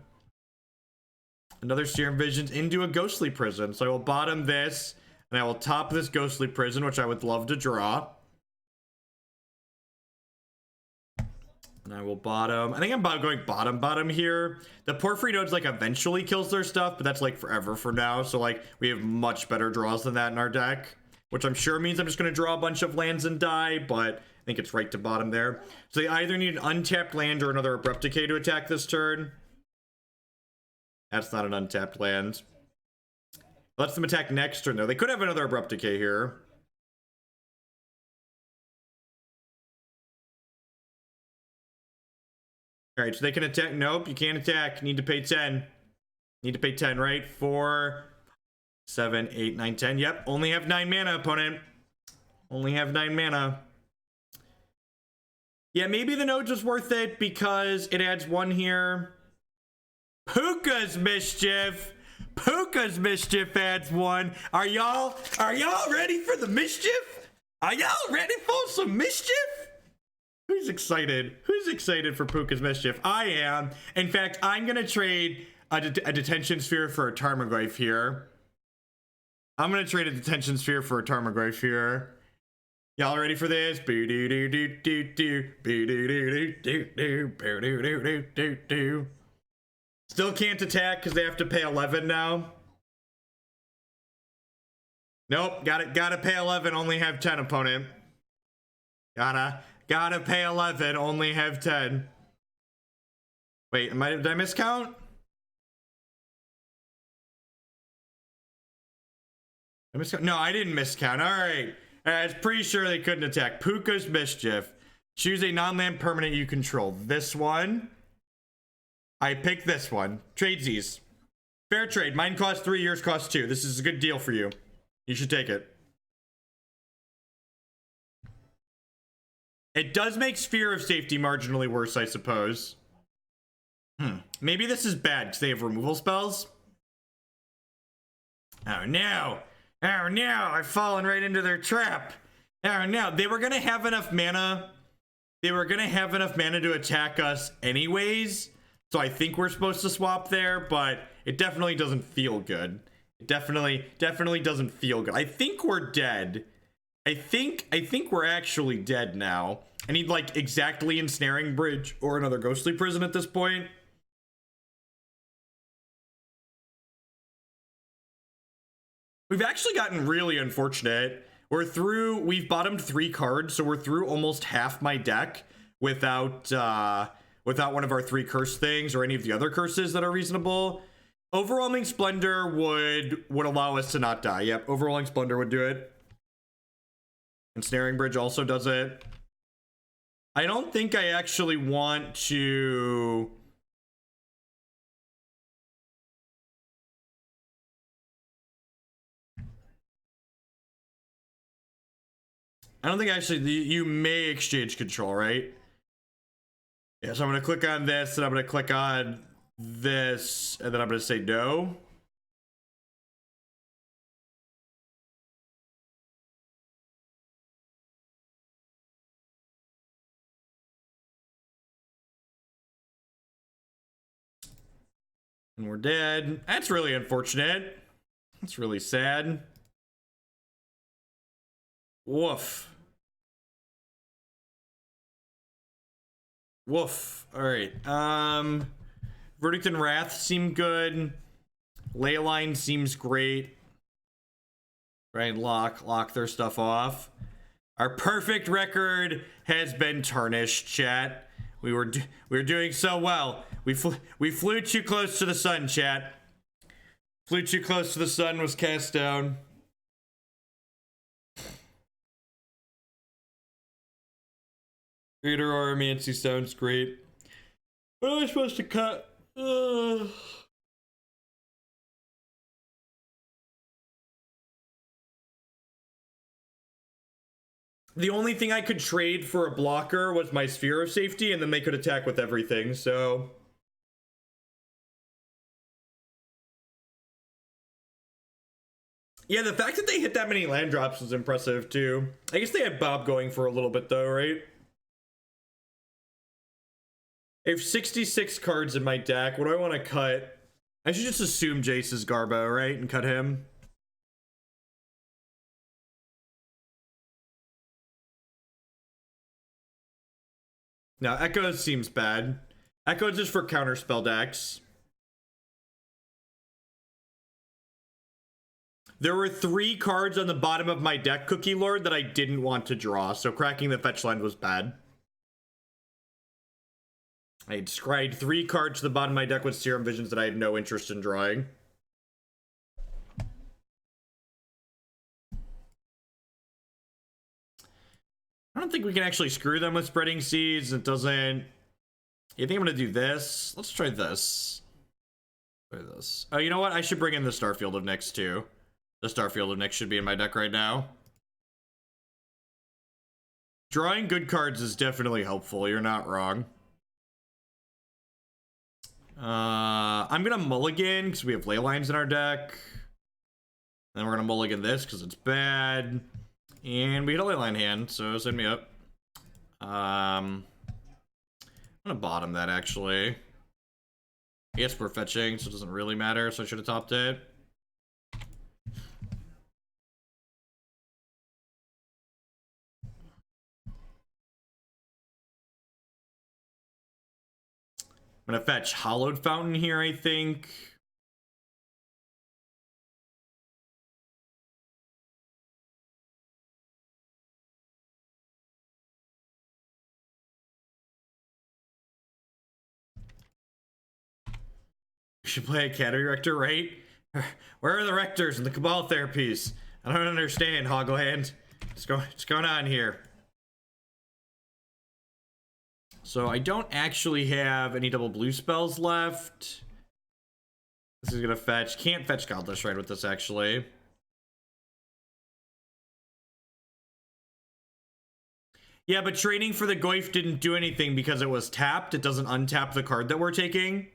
Another Serum Visions into a Ghostly Prison. So I will bottom this, and I will top this Ghostly Prison, which I would love to draw. And I will bottom. I think I'm going bottom here. The Porphyry Nodes like eventually kills their stuff, but that's like forever from now. So like we have much better draws than that in our deck, which I'm sure means I'm just going to draw a bunch of lands and die, but I think it's right to bottom there. So they either need an untapped land or another Abrupt Decay to attack this turn. That's not an untapped land. Lets them attack next turn though. They could have another Abrupt Decay here. All right, so they can attack. Nope, you can't attack. Need to pay 10. Need to pay 10, right? 4, 7, 8, 9, 10. Yep, only have 9 mana, opponent. Only have 9 mana. Yeah, maybe the Nodes was worth it because it adds 1 here. Puca's Mischief. Puca's Mischief adds 1. Are y'all ready for the mischief? Are y'all ready for some mischief? Who's excited? Who's excited for Puca's Mischief? I am. In fact, I'm going to trade a Detention Sphere for a Tarmogoyf here. I'm going to trade a Detention Sphere for a Tarmogoyf here. Y'all ready for this? Still can't attack because they have to pay 11 now. Nope, gotta pay 11, only have 10, opponent. Gotta pay 11, only have 10. Wait, did I miscount? No, I didn't miscount. All right. I was pretty sure they couldn't attack. Puca's Mischief. Choose a non-land permanent you control. This one. I picked this one. Tradesies. Fair trade. Mine costs 3, yours costs 2. This is a good deal for you. You should take it. It does make Sphere of Safety marginally worse, I suppose. Maybe this is bad because they have removal spells. Oh no. Oh no, I've fallen right into their trap. Oh no, they were gonna have enough mana. They were gonna have enough mana to attack us anyways. So I think we're supposed to swap there, but it definitely doesn't feel good. It definitely doesn't feel good. I think we're dead. I think we're actually dead now. I need like exactly Ensnaring Bridge or another ghostly prison at this point. We've actually gotten really unfortunate. We've bottomed 3 cards, so we're through almost half my deck without one of our 3 curse things or any of the other curses that are reasonable. Overwhelming Splendor would allow us to not die. Yep, Overwhelming Splendor would do it. Ensnaring Bridge also does it. I don't think I actually want to... I don't think actually you may exchange control, right? Yeah, so I'm going to click on this, and I'm going to click on this, and then I'm going to say no. And we're dead. That's really unfortunate. That's really sad. Woof. Woof. Alright. Verdict and Wrath seem good. Leyline seems great. Right, lock their stuff off. Our perfect record has been tarnished, chat. We were doing so well. We flew too close to the sun, chat. Flew too close to the sun, was cast down. Greater Auramancy sounds great. What am I supposed to cut? The only thing I could trade for a blocker was my Sphere of Safety, and then they could attack with everything, so... Yeah, the fact that they hit that many land drops was impressive, too. I guess they had Bob going for a little bit, though, right? I have 66 cards in my deck. What do I want to cut? I should just assume Jace is Garbo, right? And cut him. No, Echo seems bad. Echo just for counterspell decks. There were 3 cards on the bottom of my deck, Cookie Lord, that I didn't want to draw, so cracking the fetch line was bad. I had scryed 3 cards to the bottom of my deck with Serum Visions that I had no interest in drawing. I don't think we can actually screw them with Spreading Seeds. It doesn't... You think I'm going to do this? Let's try this. Try this. Oh, you know what? I should bring in the Starfield of Nyx, too. The Starfield of Nyx should be in my deck right now. Drawing good cards is definitely helpful. You're not wrong. I'm going to mulligan because we have Leylines in our deck. Then we're going to mulligan this because it's bad. And we hit a Leyline hand, so send me up. I'm going to bottom that, actually. Yes, we're fetching, so it doesn't really matter, so I should have topped it. I'm going to fetch Hallowed Fountain here, I think. We should play Academy Rector, right? Where are the Rectors and the Cabal therapies? I don't understand, Hogland. What's going on here? So I don't actually have any double blue spells left. This is gonna fetch. Can't fetch Godless Shrine with this, actually. Yeah, but trading for the Goyf didn't do anything because it was tapped. It doesn't untap the card that we're taking.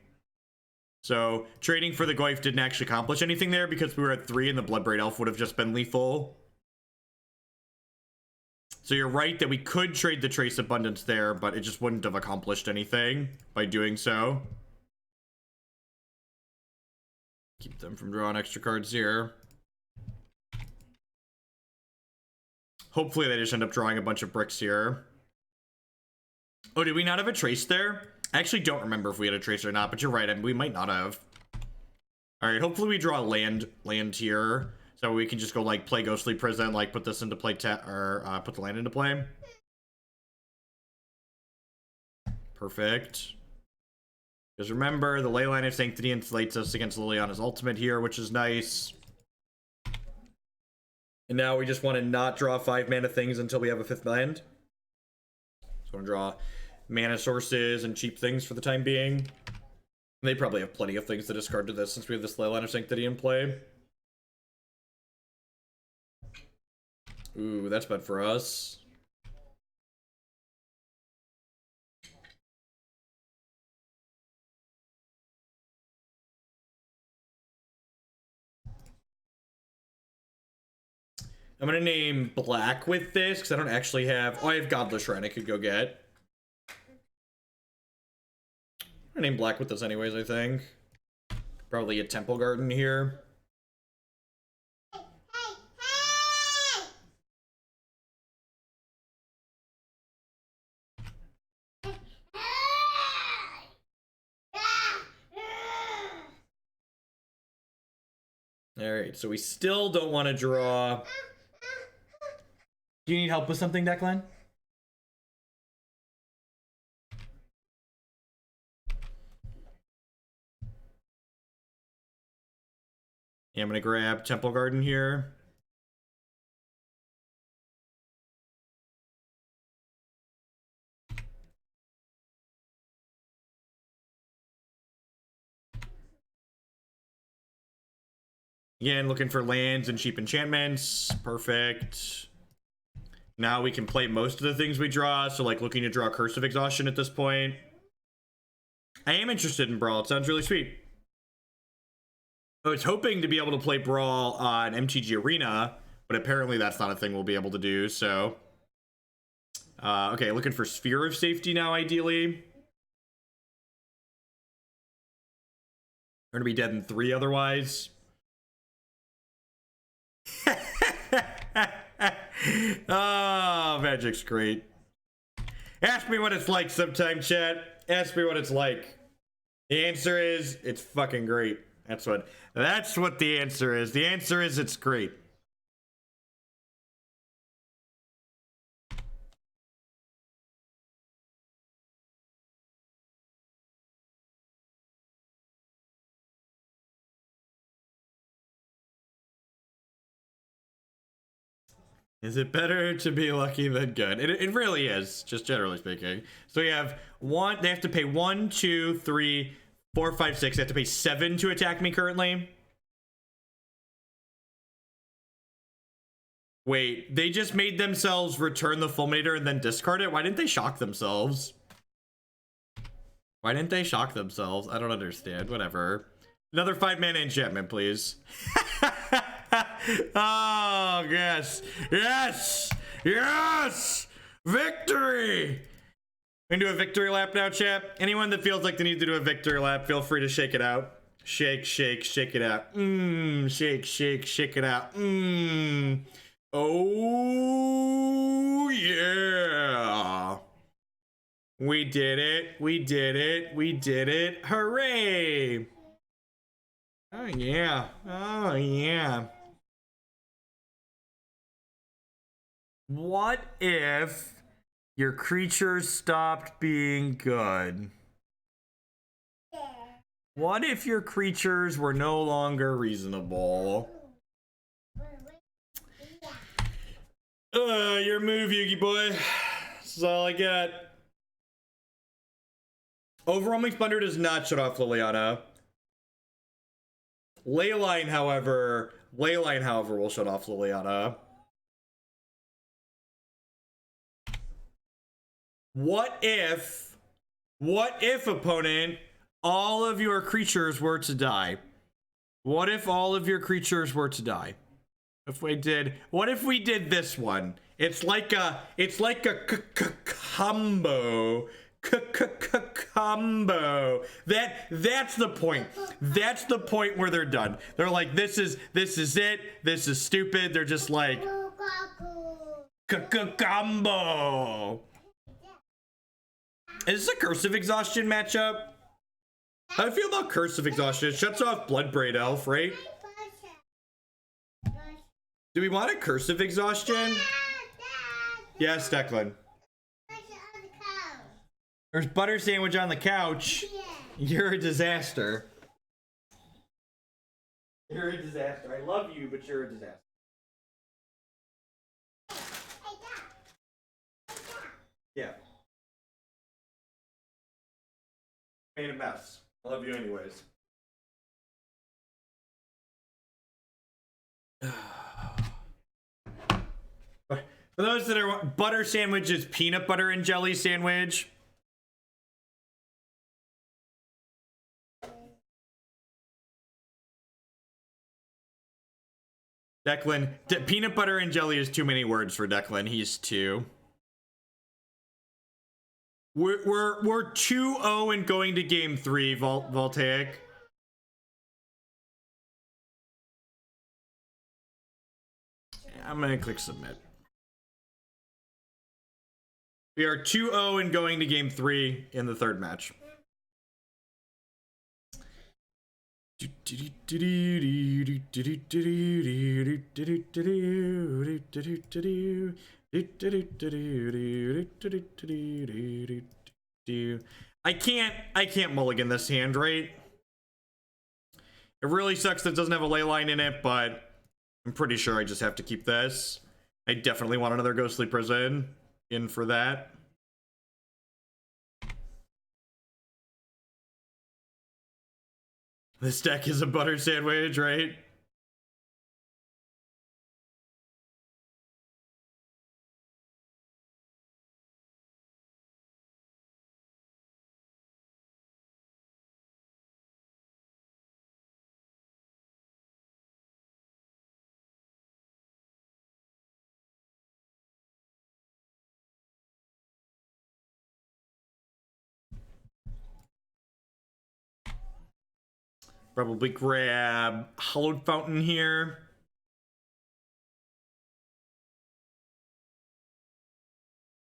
So trading for the Goyf didn't actually accomplish anything there because we were at 3 and the Bloodbraid Elf would have just been lethal. So you're right that we could trade the Trace Abundance there, but it just wouldn't have accomplished anything by doing so. Keep them from drawing extra cards here. Hopefully they just end up drawing a bunch of bricks here. Oh, did we not have a trace there? I actually don't remember if we had a trace or not, but you're right. I mean, we might not have. All right, hopefully we draw land here, so we can just go like play Ghostly Prison, like put this into play, or put the land into play. Perfect. Because remember, the Leyline of Sanctity insulates us against Liliana's ultimate here, which is nice. And now we just want to not draw 5 mana things until we have a 5th land. So I'm going to draw mana sources and cheap things for the time being. They probably have plenty of things to discard to this since we have this Leyline of Sanctity in play. Ooh, that's bad for us. I'm gonna name black with this because I don't actually have. Oh, I have Godless Shrine I could go get. I'm gonna name black with this anyways, I think. Probably a Temple Garden here. Alright, so we still don't want to draw. Do you need help with something, Declan? Yeah, I'm gonna grab Temple Garden here. Again, looking for lands and cheap enchantments. Perfect. Now we can play most of the things we draw. So, like, looking to draw Curse of Exhaustion at this point. I am interested in Brawl. It sounds really sweet. I was hoping to be able to play Brawl on MTG Arena, but apparently that's not a thing we'll be able to do, so. Okay, looking for Sphere of Safety now, ideally. We're gonna be dead in 3 otherwise. Oh, Magic's great. Ask me what it's like sometime, chat. Ask me what it's like. The answer is, it's fucking great. That's what the answer is. The answer is, it's great. Is it better to be lucky than good? It really is, just generally speaking. So we have one, they have to pay 1, 2, 3, 4, 5, 6. They have to pay 7 to attack me currently. Wait, they just made themselves return the Fulminator and then discard it? Why didn't they shock themselves? Why didn't they shock themselves? I don't understand. Whatever. Another 5 mana enchantment, please. Oh, yes. Yes. Yes. Victory. We can do a victory lap now, chat. Anyone that feels like they need to do a victory lap, feel free to shake it out. Shake, shake, shake it out. Shake, shake, shake it out. Oh, yeah. We did it. We did it. We did it. Hooray. Oh, yeah. Oh, yeah. What if your creatures stopped being good? What if your creatures were no longer reasonable? Your move, Yugi boy. This is all I got. Overwhelming Splendor does not shut off Liliana. Leyline, however, will shut off Liliana. What if, opponent, all of your creatures were to die? What if all of your creatures were to die? What if we did this one? It's like a combo. Combo. That's the point. That's the point where they're done. They're like, this is it. This is stupid. They're just like, Combo. Is this a Curse of Exhaustion matchup? How do you feel about Curse of Exhaustion? It shuts off Bloodbraid Elf, right? Do we want a Curse of Exhaustion? Yes, Declan. There's butter sandwich on the couch. You're a disaster. You're a disaster. I love you, but you're a disaster. Yeah. Made a mess. I love you anyways. For those that are, butter sandwich is peanut butter and jelly sandwich. Declan, peanut butter and jelly is too many words for Declan. He's 2. We're 2-0 and going to game 3, Voltaic. I'm gonna click submit. We are 2-0 and going to game 3 in the third match. I can't mulligan this hand, right? It really sucks that it doesn't have a leyline in it, but I'm pretty sure I just have to keep this. I definitely want another Ghostly Prison in for that. This deck is a butter sandwich, right? Probably grab Hallowed Fountain here.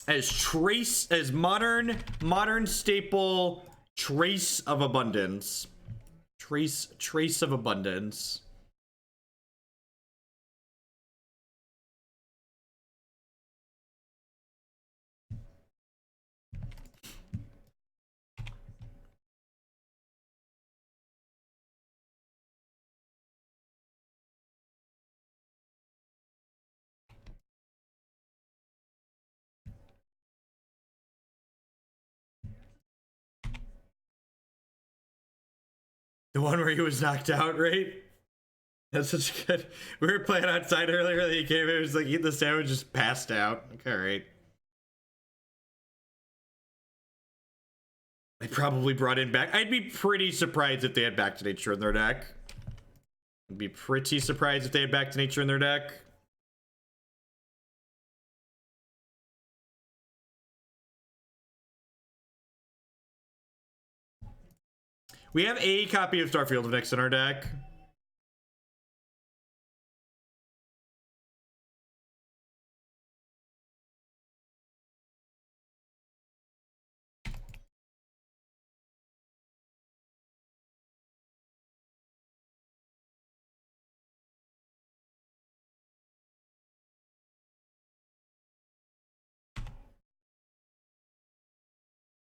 As modern staple Trace of Abundance. Trace of Abundance. The one where he was knocked out, right? That's such good. We were playing outside earlier. He came in, it was like eat the sandwich, just passed out. Like, all right. They probably brought in back. I'd be pretty surprised if they had Back to Nature in their deck. I'd be pretty surprised if they had Back to Nature in their deck. We have a copy of Starfield of Nyx in our deck.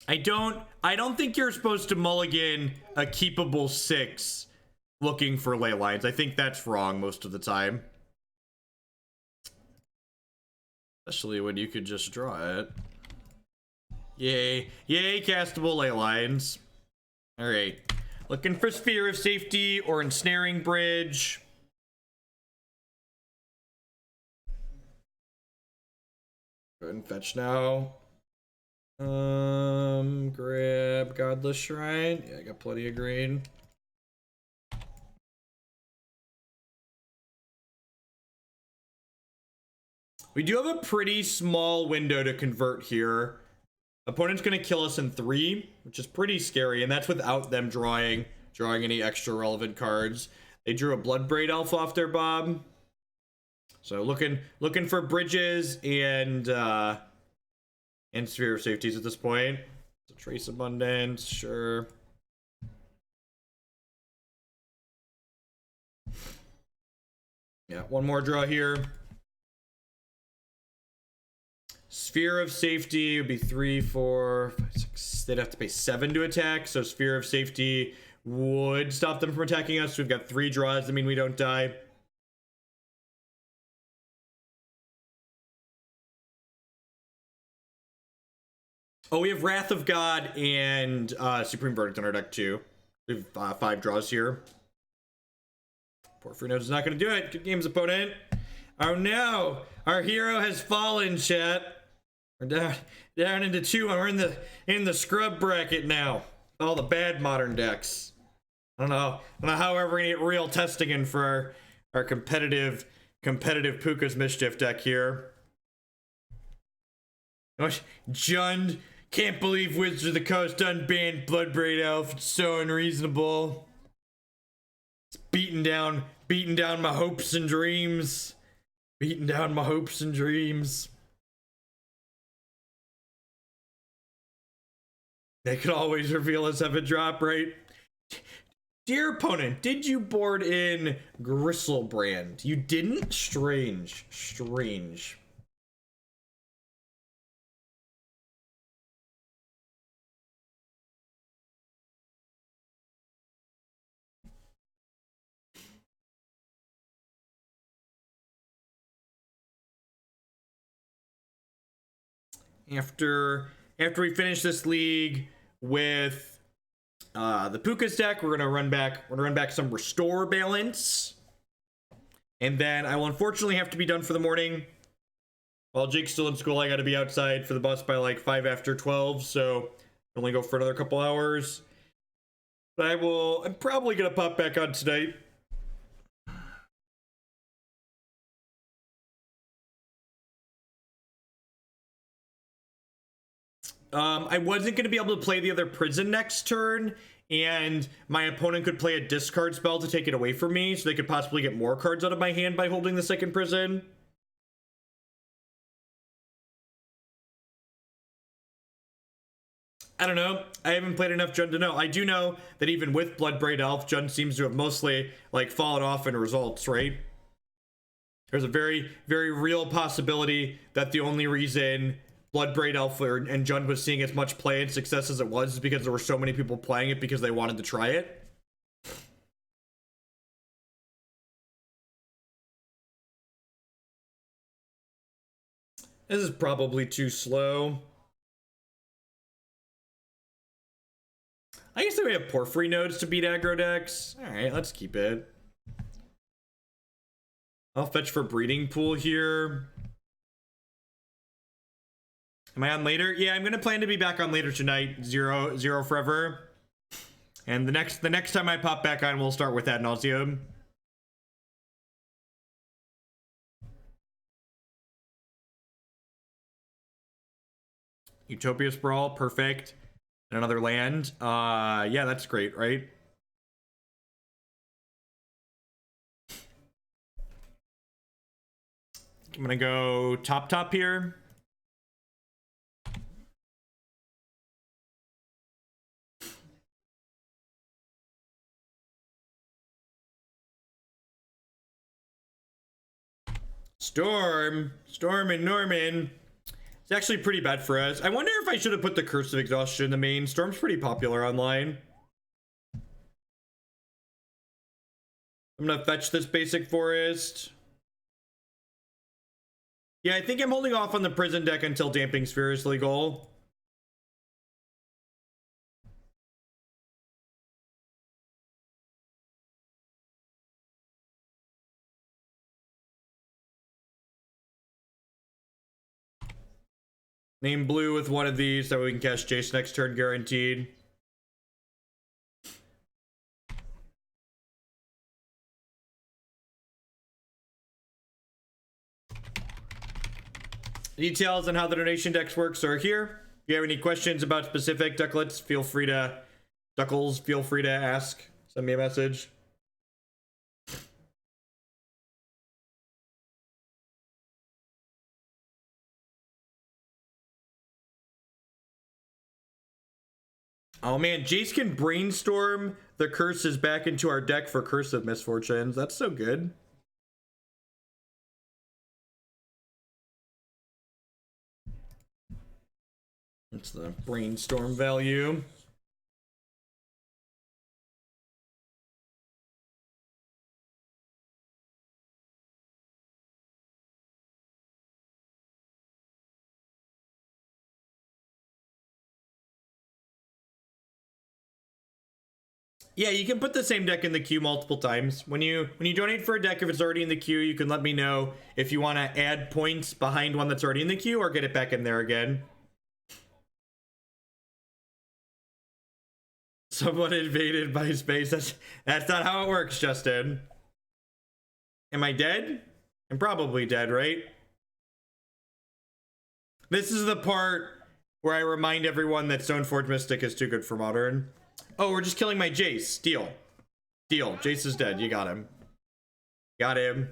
I don't think you're supposed to mulligan a keepable 6 looking for ley lines. I think that's wrong most of the time. Especially when you could just draw it. Yay. Yay, castable ley lines. Alright. Looking for Sphere of Safety or Ensnaring Bridge. Go ahead and fetch now. Grab Godless Shrine. Yeah, I got plenty of green. We do have a pretty small window to convert here. Opponent's gonna kill us in 3, which is pretty scary, and that's without them drawing any extra relevant cards. They drew a Bloodbraid Elf off their bob. So looking for bridges and Sphere of Safeties at this point. So Trace Abundance, sure. Yeah, one more draw here. Sphere of Safety would be 3, 4, 5, 6. They'd have to pay 7 to attack, so Sphere of Safety would stop them from attacking us. We've got 3 draws that mean we don't die. Oh, we have Wrath of God and Supreme Verdict on our deck too. We have 5 draws here. Porphyry Nodes is not going to do it. Good games, opponent. Oh no! Our hero has fallen, chat. We're down into 2, and we're in the scrub bracket now. All the bad modern decks. I don't know how we're gonna get real testing in for our competitive Puca's Mischief deck here. Jund, can't believe Wizards of the Coast unbanned Bloodbraid Elf. It's so unreasonable. It's beating down my hopes and dreams. Beating down my hopes and dreams. They could always reveal us have a drop, right? Dear opponent, did you board in Gristlebrand? You didn't? Strange. Strange. After we finish this league with the Puca's deck, we're gonna run back some Restore Balance, and then I will unfortunately have to be done for the morning. While Jake's still in school, I gotta be outside for the bus by like 5 after 12, so only go for another couple hours. But I'm probably gonna pop back on tonight. I wasn't going to be able to play the other prison next turn, and my opponent could play a discard spell to take it away from me, so they could possibly get more cards out of my hand by holding the second prison. I don't know. I haven't played enough Jund to know. I do know that even with Bloodbraid Elf, Jund seems to have mostly like fallen off in results, right? There's a very, very real possibility that the only reason Bloodbraid Elf and Jund was seeing as much play and success as it was is because there were so many people playing it because they wanted to try it. This is probably too slow. I guess that we have Porphyry Nodes to beat aggro decks. Alright, let's keep it. I'll fetch for Breeding Pool here. Am I on later? Yeah, I'm gonna plan to be back on later tonight. Zero forever. And the next time I pop back on, we'll start with Ad Nauseam. Utopia Sprawl, perfect. And another land. Yeah, that's great, right? I'm gonna go top here. Storm and Norman. It's actually pretty bad for us. I wonder if I should have put the Curse of Exhaustion in the main. Storm's pretty popular online. I'm gonna fetch this basic forest. Yeah, I think I'm holding off on the prison deck until Damping Sphere is legal. Name blue with one of these so we can cast Jace next turn guaranteed. Details on how the donation decks works are here. If you have any questions about specific decklets, feel free to ask. Send me a message. Oh man, Jace can brainstorm the curses back into our deck for Curse of Misfortunes. That's so good. That's the brainstorm value. Yeah, you can put the same deck in the queue multiple times. When you donate for a deck, if it's already in the queue, you can let me know if you want to add points behind one that's already in the queue or get it back in there again. Someone invaded my space. That's not how it works, Justin. Am I dead? I'm probably dead, right? This is the part where I remind everyone that Stoneforge Mystic is too good for Modern. Oh, we're just killing my Jace. Deal. Deal. Jace is dead. You got him. Got him.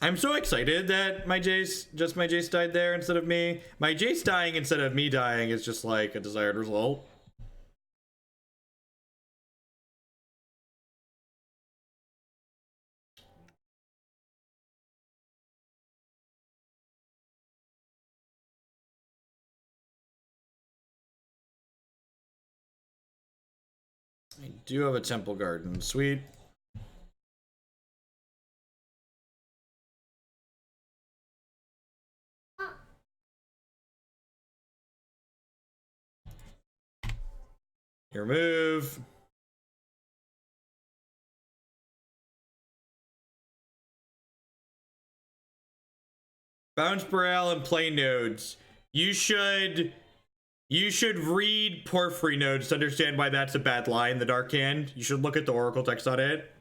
I'm so excited that my Jace died there instead of me. My Jace dying instead of me dying is just like a desired result. I do have a Temple Garden. Sweet. Your move. Bounce Braille and play nodes. You should read Porphyry Nodes to understand why that's a bad line, the Dark Hand. You should look at the Oracle text on it.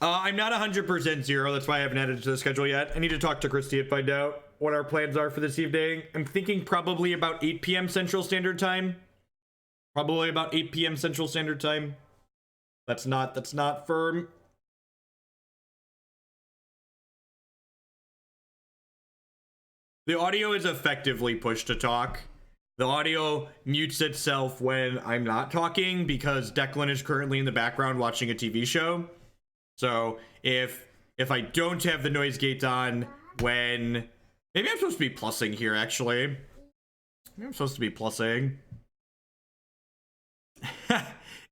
I'm not 100% zero. That's why I haven't added it to the schedule yet. I need to talk to Christy and find out what our plans are for this evening. I'm thinking probably about 8 p.m. Central Standard Time. Probably about 8 p.m. Central Standard Time. That's not firm. The audio is effectively push to talk. The audio mutes itself when I'm not talking because Declan is currently in the background watching a TV show. So if I don't have the noise gate on when... Maybe I'm supposed to be plussing here, actually. Maybe I'm supposed to be plussing.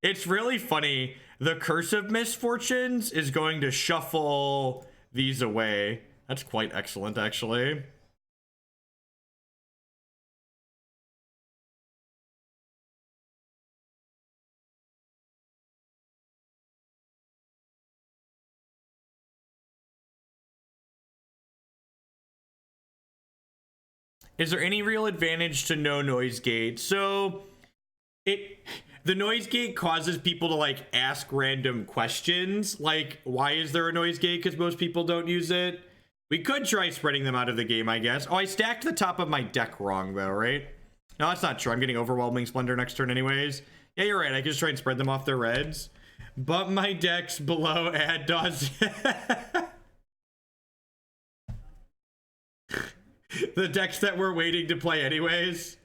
It's really funny. The Curse of Misfortunes is going to shuffle these away. That's quite excellent, actually. Is there any real advantage to no noise gate? So the noise gate causes people to like ask random questions like, why is there a noise gate? Because most people don't use it. We could try spreading them out of the game, I guess. Oh, I stacked the top of my deck wrong though, right? No, that's not true. I'm getting Overwhelming Splendor next turn anyways. Yeah, you're right. I can just try and spread them off their reds. But my deck's below add does. The decks that we're waiting to play anyways.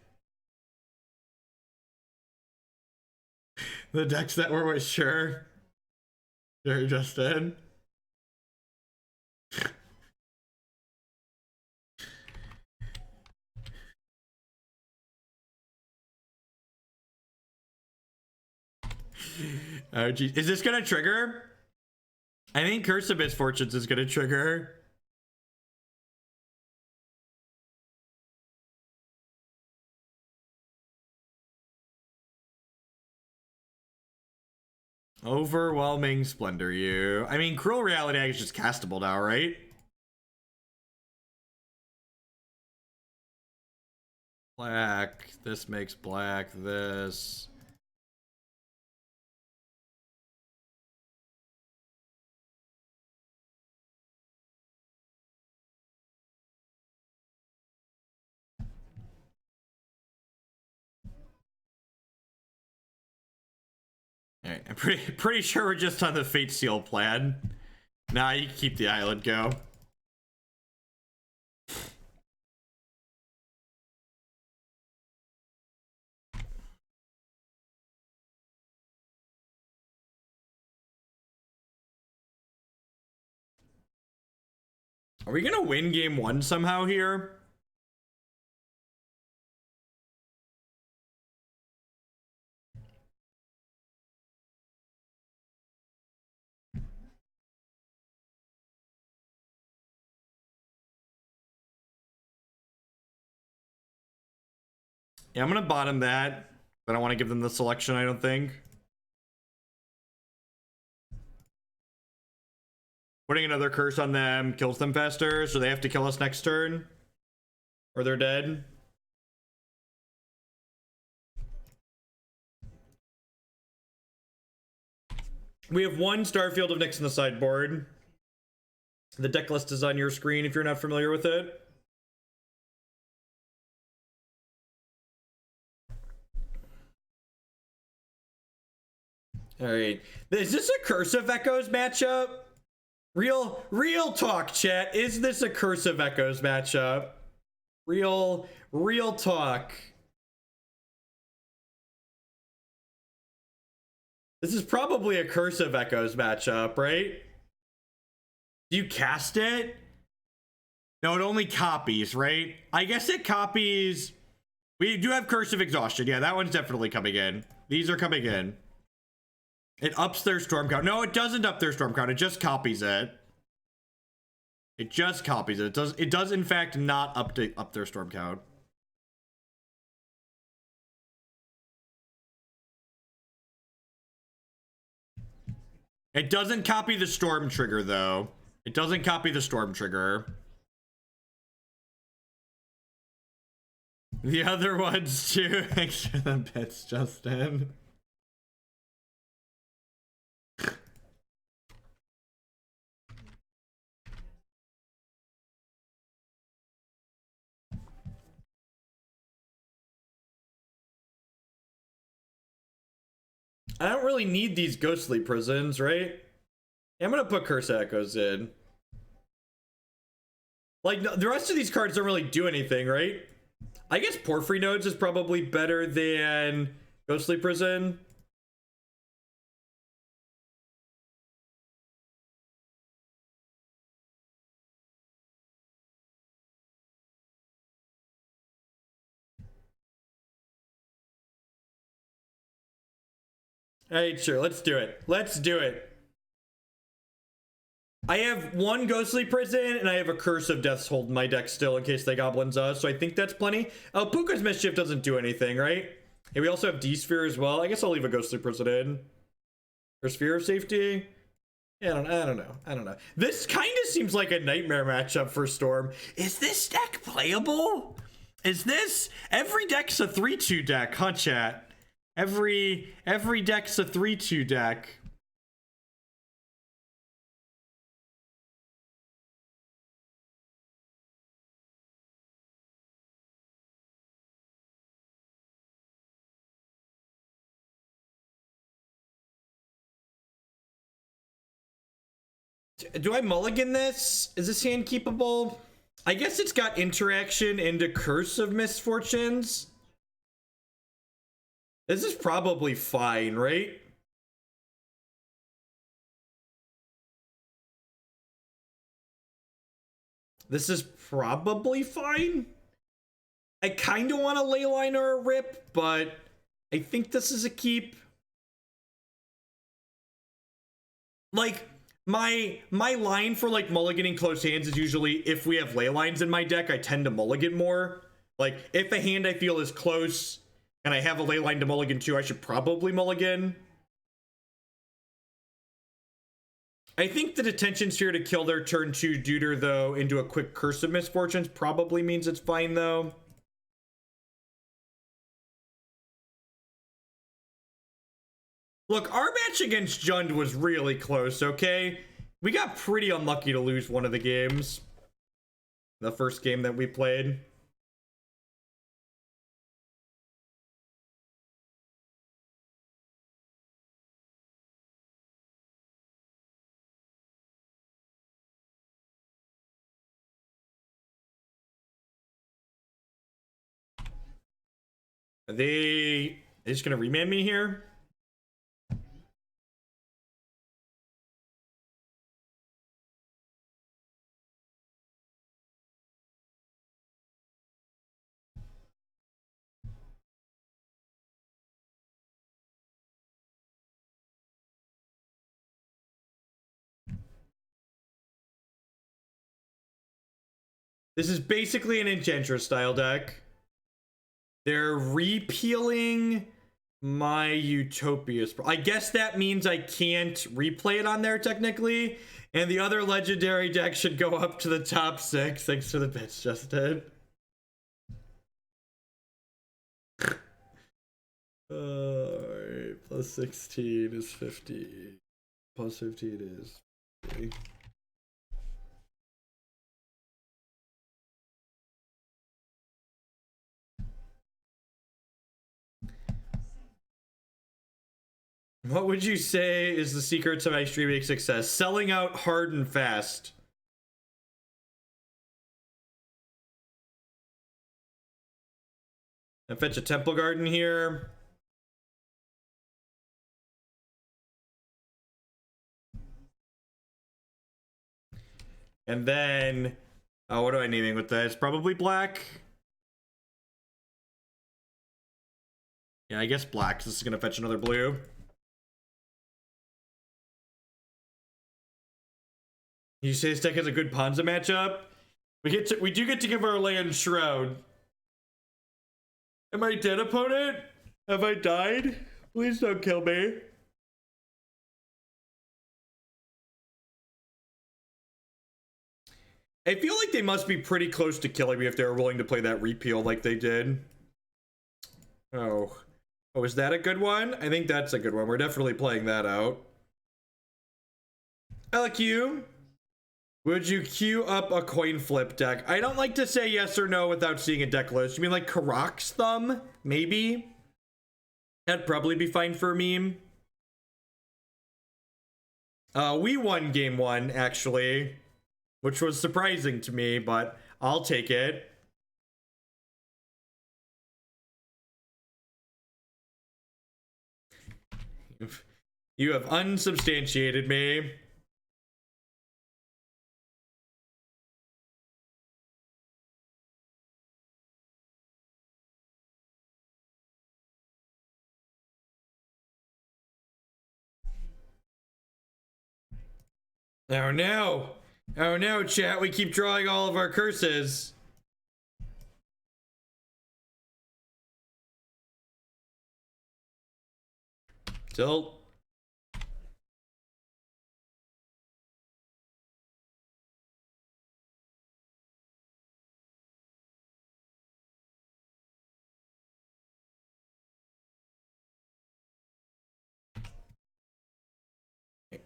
The decks that we're sure. Sure, Justin. Oh, geez. Is this gonna trigger? I think Curse of Misfortunes is gonna trigger. Overwhelming Splendor, you. I mean, Cruel Reality is just castable now, right? Black. This makes black. This. Alright, I'm pretty sure we're just on the Fate Seal plan. Nah, you can keep the island go. Are we gonna win game 1 somehow here? Yeah, I'm gonna bottom that. I don't want to give them the selection, I don't think. Putting another curse on them kills them faster, so they have to kill us next turn. Or they're dead. We have one Starfield of Nyx in the sideboard. The deck list is on your screen if you're not familiar with it. Alright. Is this a Curse of Echoes matchup? Real talk, chat. Is this a Curse of Echoes matchup? Real talk. This is probably a Curse of Echoes matchup, right? Do you cast it? No, it only copies, right? I guess it copies. We do have Curse of Exhaustion. Yeah, that one's definitely coming in. These are coming in. It ups their storm count. No, it doesn't up their storm count. It just copies it. It just copies it. It does in fact not up their storm count. It doesn't copy the storm trigger though. It doesn't copy the storm trigger. The other ones too. Thanks for the bits, Justin. I don't really need these ghostly prisons, right? I'm gonna put Curse Echoes in. Like, the rest of these cards don't really do anything, right? I guess Porphyry Nodes is probably better than Ghostly Prison. Alright, sure, let's do it. Let's do it. I have one Ghostly Prison, and I have a Curse of Death's Hold in my deck still in case they goblins us, so I think that's plenty. Oh, Puca's Mischief doesn't do anything, right? And we also have D-Sphere as well. I guess I'll leave a Ghostly Prison in. Or Sphere of Safety? Yeah, I don't know. This kind of seems like a nightmare matchup for Storm. Is this deck playable? Is this... Every deck's a 3-2 deck, huh, chat? Every deck's a 3-2 deck. Do I mulligan this? Is this hand keepable? I guess it's got interaction into Curse of Misfortunes. This is probably fine, right? This is probably fine. I kind of want a Leyline or a Rip, but I think this is a keep. Like, my line for like mulliganing close hands is usually if we have Leylines in my deck, I tend to mulligan more. Like, if a hand I feel is close and I have a Leyline to mulligan too, I should probably mulligan. I think the Detention Sphere to kill their turn 2 Tutor, though, into a quick Curse of Misfortunes probably means it's fine, though. Look, our match against Jund was really close, okay? We got pretty unlucky to lose one of the games. The first game that we played. Are they just gonna remand me here? This is basically an Enchantress style deck. They're repealing my Utopia Sprawl. I guess that means I can't replay it on there technically. And the other legendary deck should go up to the top 6. Thanks for the bits, Justin. Alright, plus 16 is 50. Plus 15 is 50. What would you say is the secret to my streaming success? Selling out hard and fast. I fetch a Temple Garden here. And then, oh, what am I naming with this? Probably black. Yeah, I guess black. This is gonna fetch another blue. You say this deck has a good Ponza matchup? We do get to give our land Shroud. Am I dead, opponent? Have I died? Please don't kill me. I feel like they must be pretty close to killing me if they were willing to play that repeal like they did. Oh. Oh, is that a good one? I think that's a good one. We're definitely playing that out. LQ. Would you queue up a coin flip deck? I don't like to say yes or no without seeing a deck list. You mean like Karak's Thumb? Maybe? That'd probably be fine for a meme. We won game 1, actually. Which was surprising to me, but I'll take it. You have unsubstantiated me. Oh no! Oh no, chat, we keep drawing all of our curses. Tilt.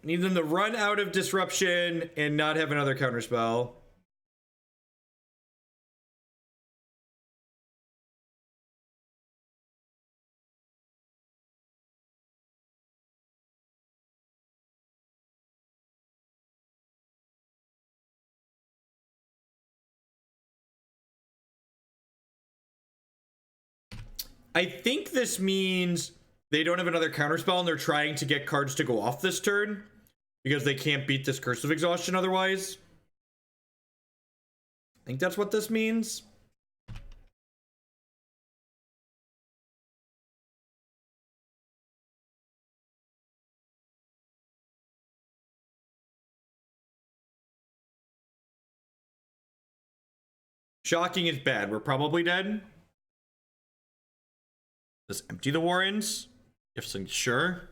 Need them to run out of disruption and not have another counterspell. I think this means they don't have another counterspell and they're trying to get cards to go off this turn because they can't beat this Curse of Exhaustion otherwise. I think that's what this means. Shocking is bad. We're probably dead. Let's empty the Warrens. If so, sure.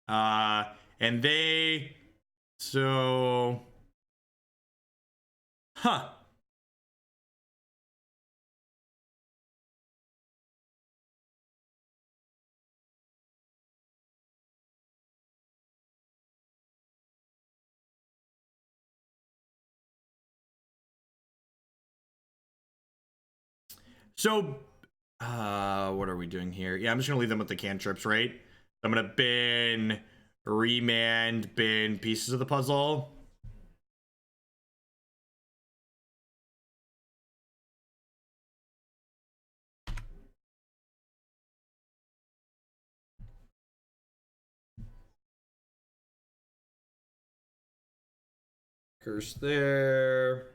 And they... So... Huh. So... what are we doing here? Yeah, I'm just gonna leave them with the cantrips, right? I'm gonna bin, remand, bin pieces of the puzzle. Curse there.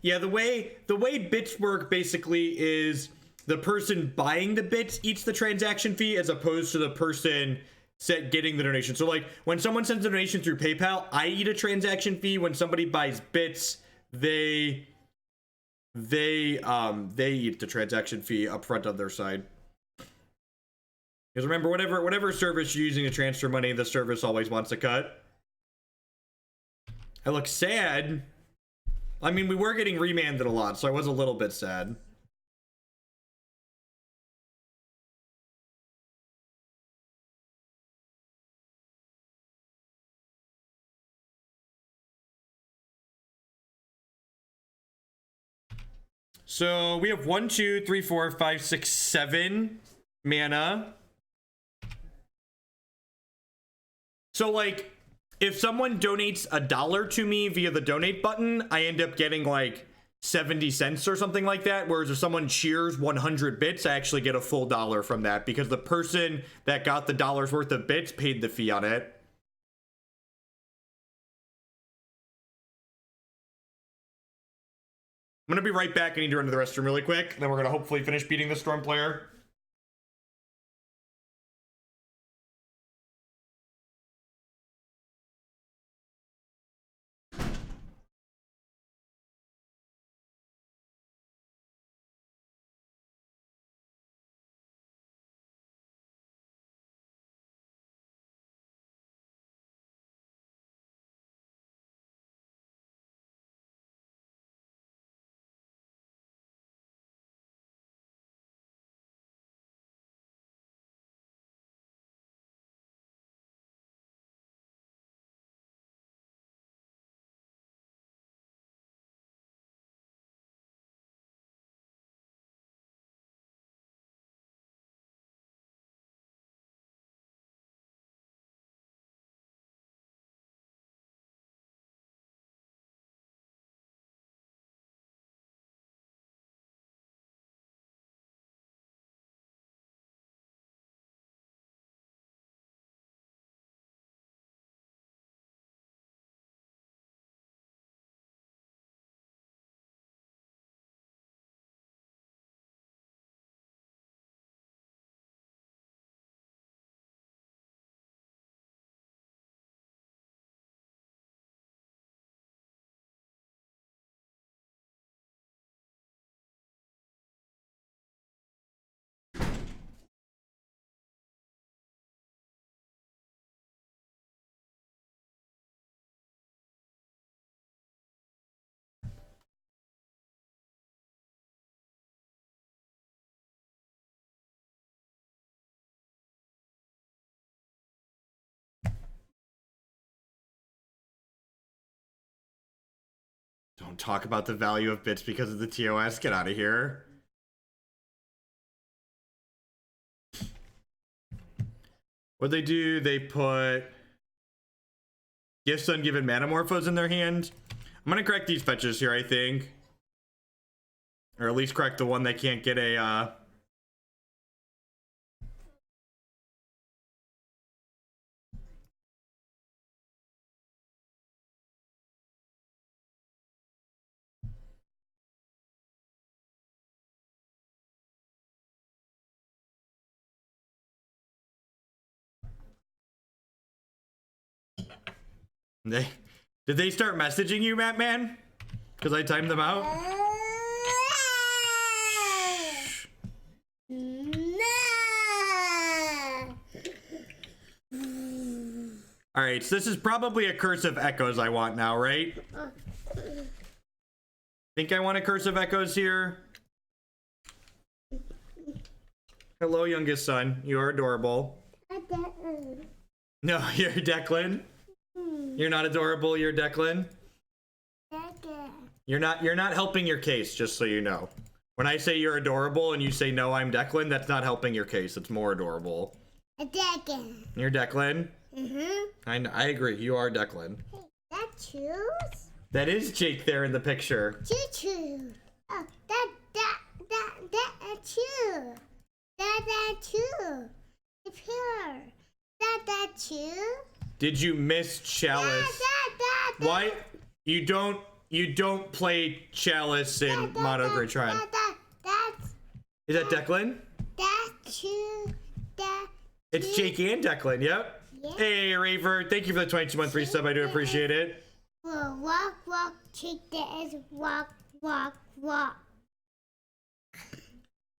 Yeah, the way bits work basically is the person buying the bits eats the transaction fee as opposed to the person getting the donation. So like when someone sends a donation through PayPal, I eat a transaction fee. When somebody buys bits, they eat the transaction fee up front on their side. Because remember, whatever service you're using to transfer money, the service always wants a cut. I look sad. I mean, we were getting remanded a lot, so I was a little bit sad. So we have 1, 2, 3, 4, 5, 6, 7 mana. So like, if someone donates $1 to me via the donate button, I end up getting like 70 cents or something like that. Whereas if someone cheers 100 bits, I actually get a full $1 from that because the person that got the $1's worth of bits paid the fee on it. I'm gonna be right back. I need to run to the restroom really quick. Then we're gonna hopefully finish beating the Storm player. Don't talk about the value of bits because of the TOS. Get out of here. What they do, they put Gifts Ungiven Manamorphos in their hand. I'm gonna correct these fetches here, I think. Or at least correct the one that can't get a, Did they start messaging you, Mattman? Because I timed them out? Alright, so this is probably a Curse of Echoes I want now, right? Think I want a Curse of Echoes here? Hello, youngest son. You are adorable. No, you're Declan. You're not adorable, you're Declan. You're not helping your case, just so you know. When I say you're adorable and you say no, I'm Declan, that's not helping your case. It's more adorable. Declan. You're Declan? Mm-hmm. I agree, you are Declan. Hey, that's That is Jake there in the picture. Choo-choo. Oh, that's you. That's you. It's here. that too? Did you miss Chalice? Why? You don't play Chalice in Mono Great Shrine. Is that Declan? That's true. It's Jake and Declan, yep. Yeah. Hey, Raver, thank you for the 22-month resub. I do appreciate it. Well, walk, walk, take this, walk, walk, walk.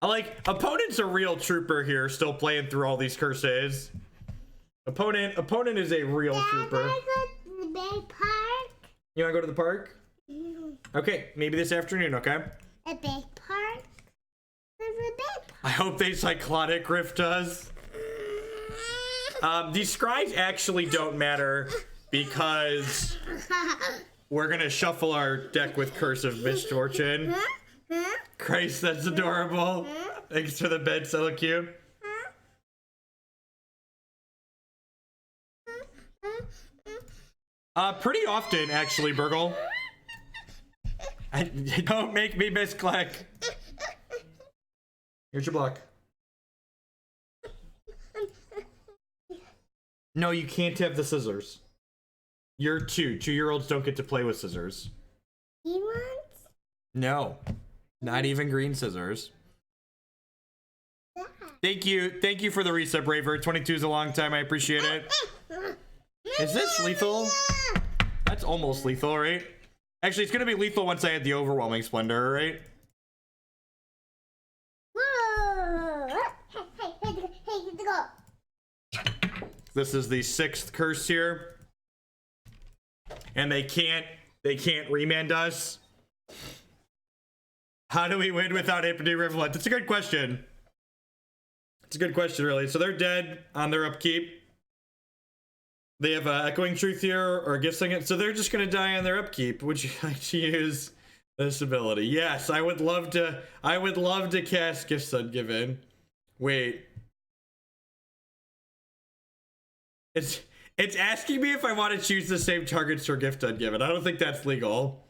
I like, opponent's a real trooper here, still playing through all these curses. Opponent is a real trooper. Can I go to the big park? You wanna go to the park? Okay, maybe this afternoon, okay? A big park? There's a big park. I hope they Cyclonic Rift us. These scries actually don't matter because we're gonna shuffle our deck with Curse of Misfortune. Christ, that's adorable. Thanks for the bed, so cute. Pretty often, actually, Burgle. Don't make me misclick. Here's your block. No, you can't have the scissors. You're 2. 2-year-olds don't get to play with scissors. He wants? No. Not even green scissors. Thank you for the reset, Braver. 22 is a long time. I appreciate it. Is this lethal? That's almost lethal, right? Actually, it's gonna be lethal once I add the Overwhelming Splendor, right? Whoa! Hey, go. This is the 6th curse here. And they can't remand us. How do we win without Hypnotic Rivulet? That's a good question. It's a good question, really. So they're dead on their upkeep. They have Echoing Truth here or Gift Singing. So they're just going to die on their upkeep. Would you like to use this ability? Yes, I would love to cast Gift Ungiven. Wait. It's asking me if I want to choose the same targets for Gift Ungiven. I don't think that's legal.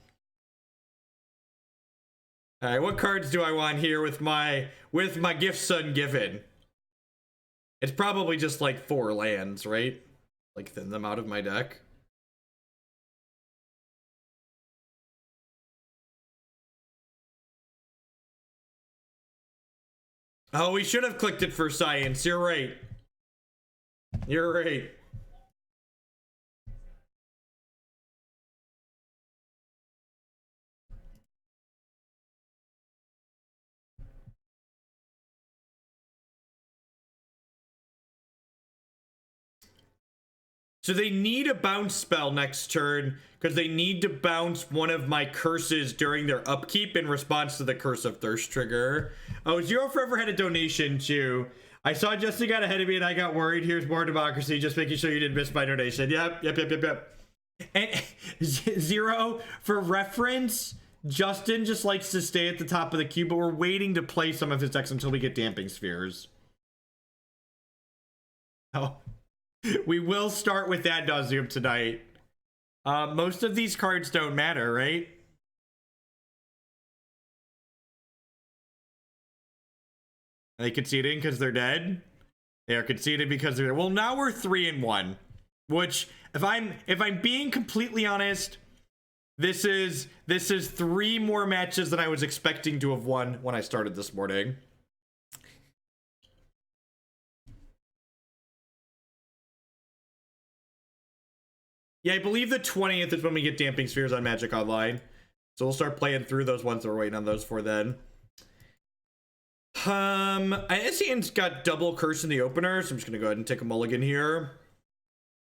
All right, what cards do I want here with my Gifts Ungiven? It's probably just like 4 lands, right? Like thin them out of my deck. Oh, we should have clicked it for science. You're right. You're right. So they need a bounce spell next turn because they need to bounce one of my curses during their upkeep in response to the Curse of Thirst trigger. Oh, Zero Forever had a donation too. I saw Justin got ahead of me and I got worried. Here's more democracy. Just making sure you didn't miss my donation. Yep. And Zero, for reference, Justin just likes to stay at the top of the queue, but we're waiting to play some of his decks until we get Damping Spheres. Oh. We will start with that Zoom tonight. Most of these cards don't matter, right? Are they conceding because they're dead? They are conceding because they're... Well, now we're 3-1. Which, if I'm being completely honest, this is 3 more matches than I was expecting to have won when I started this morning. Yeah, I believe the 20th is when we get Damping Spheres on Magic Online. So we'll start playing through those ones that we're waiting on those for then. Isian's got double Curse in the opener, so I'm just gonna go ahead and take a mulligan here.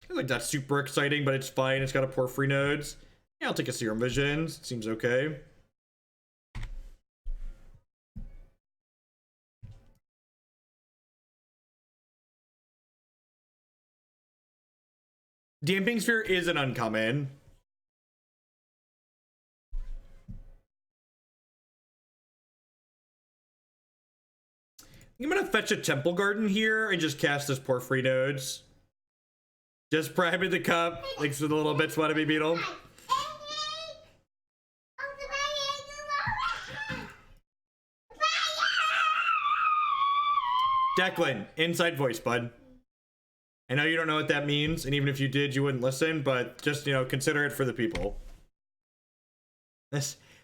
I feel like that's super exciting, but it's fine. It's got a Porphyry Nodes. Yeah, I'll take a Serum Visions. Seems okay. Damping Sphere is an uncommon. I'm gonna fetch a Temple Garden here and just cast this Porphyry Nodes. Just priming the cup. Thanks for the little bits, Wannabe Beetle. Declan, inside voice, bud. I know you don't know what that means, and even if you did, you wouldn't listen, but just, you know, consider it for the people.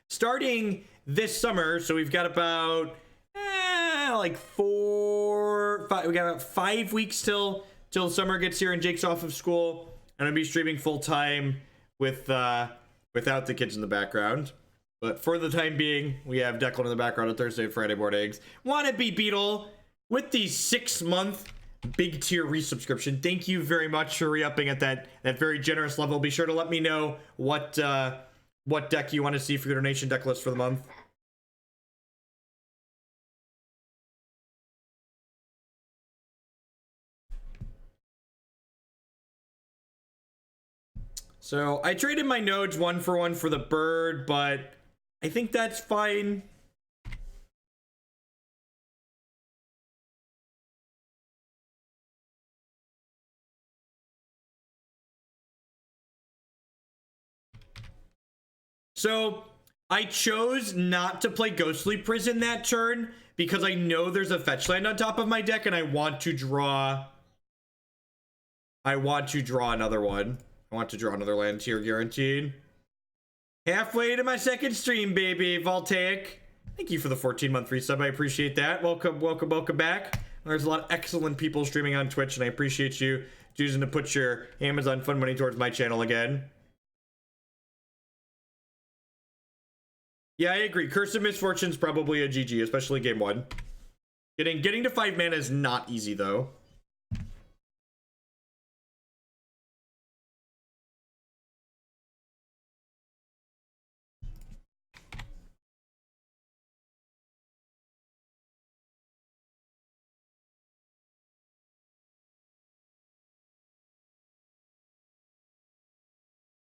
Starting this summer, so we've got about like 4, 5, we got about 5 weeks till summer gets here and Jake's off of school. I'm gonna be streaming full time with without the kids in the background. But for the time being, we have Declan in the background on Thursday and Friday mornings. Wanna be Beetle with the 6-month big tier resubscription. Thank you very much for re-upping at that very generous level. Be sure to let me know what deck you want to see for your donation deck list for the month. So I traded my nodes 1-for-1 for the bird, but I think that's fine. So I chose not to play Ghostly Prison that turn because I know there's a fetch land on top of my deck and I want to draw another one. I want to draw another land here guaranteed. Halfway to my second stream, baby. Voltaic, thank you for the 14-month resub. I appreciate that. Welcome back. There's a lot of excellent people streaming on Twitch, and I appreciate you choosing to put your Amazon fund money towards my channel again. Yeah, I agree. Curse of Misfortunes probably a GG, especially game 1. Getting to 5 mana is not easy though.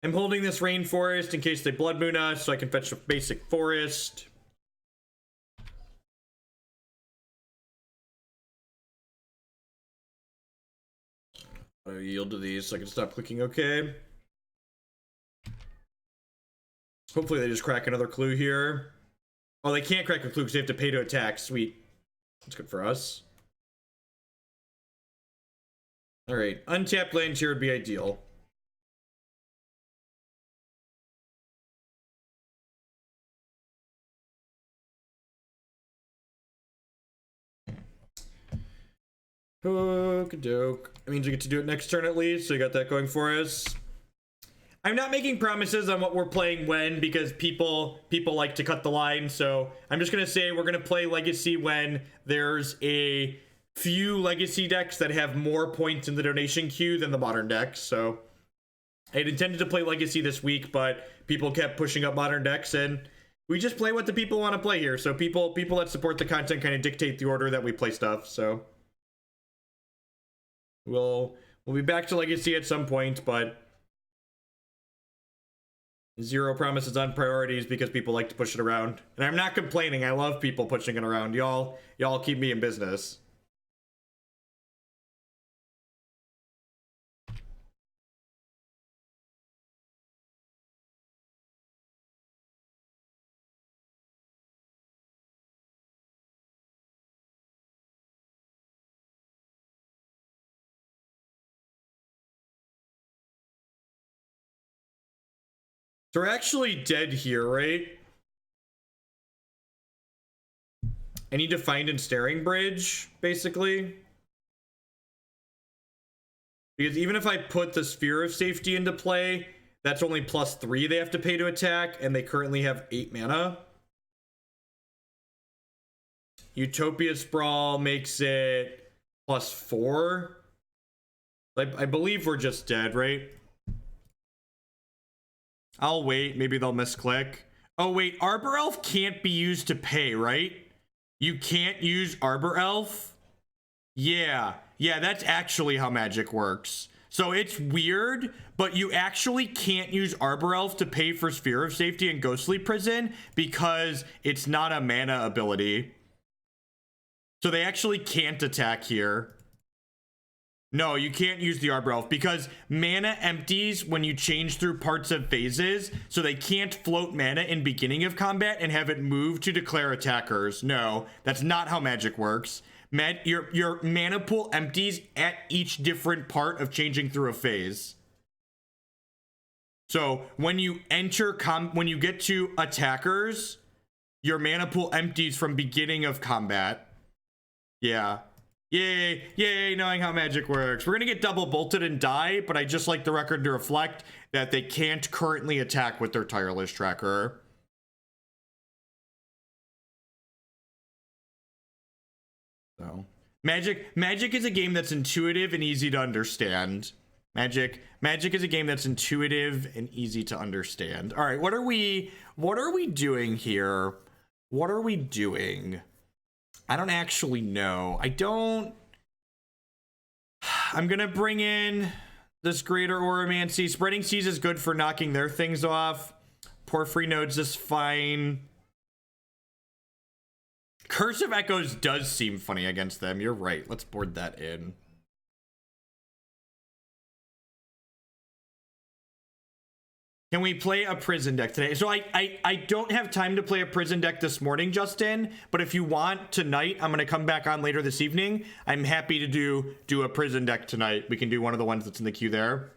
I'm holding this Rainforest in case they Blood Moon us, so I can fetch a basic forest. I'll yield to these so I can stop clicking OK. Hopefully they just crack another clue here. Oh, they can't crack a clue because they have to pay to attack. Sweet. That's good for us. Alright, untapped land here would be ideal. Okie-doke. That means we get to do it next turn at least, so we got that going for us. I'm not making promises on what we're playing when, because people like to cut the line, so I'm just gonna say we're gonna play Legacy when there's a few Legacy decks that have more points in the donation queue than the Modern decks, so I had intended to play Legacy this week, but people kept pushing up Modern decks, and we just play what the people want to play here, so people that support the content kind of dictate the order that we play stuff, so we'll be back to Legacy at some point, but zero promises on priorities because people like to push it around. And I'm not complaining. I love people pushing it around. Y'all keep me in business. So we're actually dead here, right? I need to find Ensnaring Bridge, basically. Because even if I put the Sphere of Safety into play, that's only +3 they have to pay to attack, and they currently have 8 mana. Utopia Sprawl makes it +4. I believe we're just dead, right? I'll wait. Maybe they'll misclick. Oh, wait. Arbor Elf can't be used to pay, right? You can't use Arbor Elf? Yeah. Yeah, that's actually how Magic works. So it's weird, but you actually can't use Arbor Elf to pay for Sphere of Safety and Ghostly Prison because it's not a mana ability. So they actually can't attack here. No, you can't use the Arbor Elf because mana empties when you change through parts of phases, so they can't float mana in beginning of combat and have it move to declare attackers. No, that's not how Magic works. your mana pool empties at each different part of changing through a phase. So when you enter when you get to attackers, your mana pool empties from beginning of combat. Yeah. Yay, knowing how magic works. We're gonna get double bolted and die, but I just like the record to reflect that they can't currently attack with their tireless tracker. So Magic is a game that's intuitive and easy to understand. Magic is a game that's intuitive and easy to understand. All right, what are we doing here? What are we doing? I don't actually know. I'm gonna bring in this Greater Auramancy. Spreading Seas is good for knocking their things off. Porphyry Nodes is fine. Curse of Echoes does seem funny against them. You're right. Let's board that in. Can we play a prison deck today? So I don't have time to play a prison deck this morning, Justin, but if you want tonight, I'm going to come back on later this evening. I'm happy to do a prison deck tonight. We can do one of the ones that's in the queue there.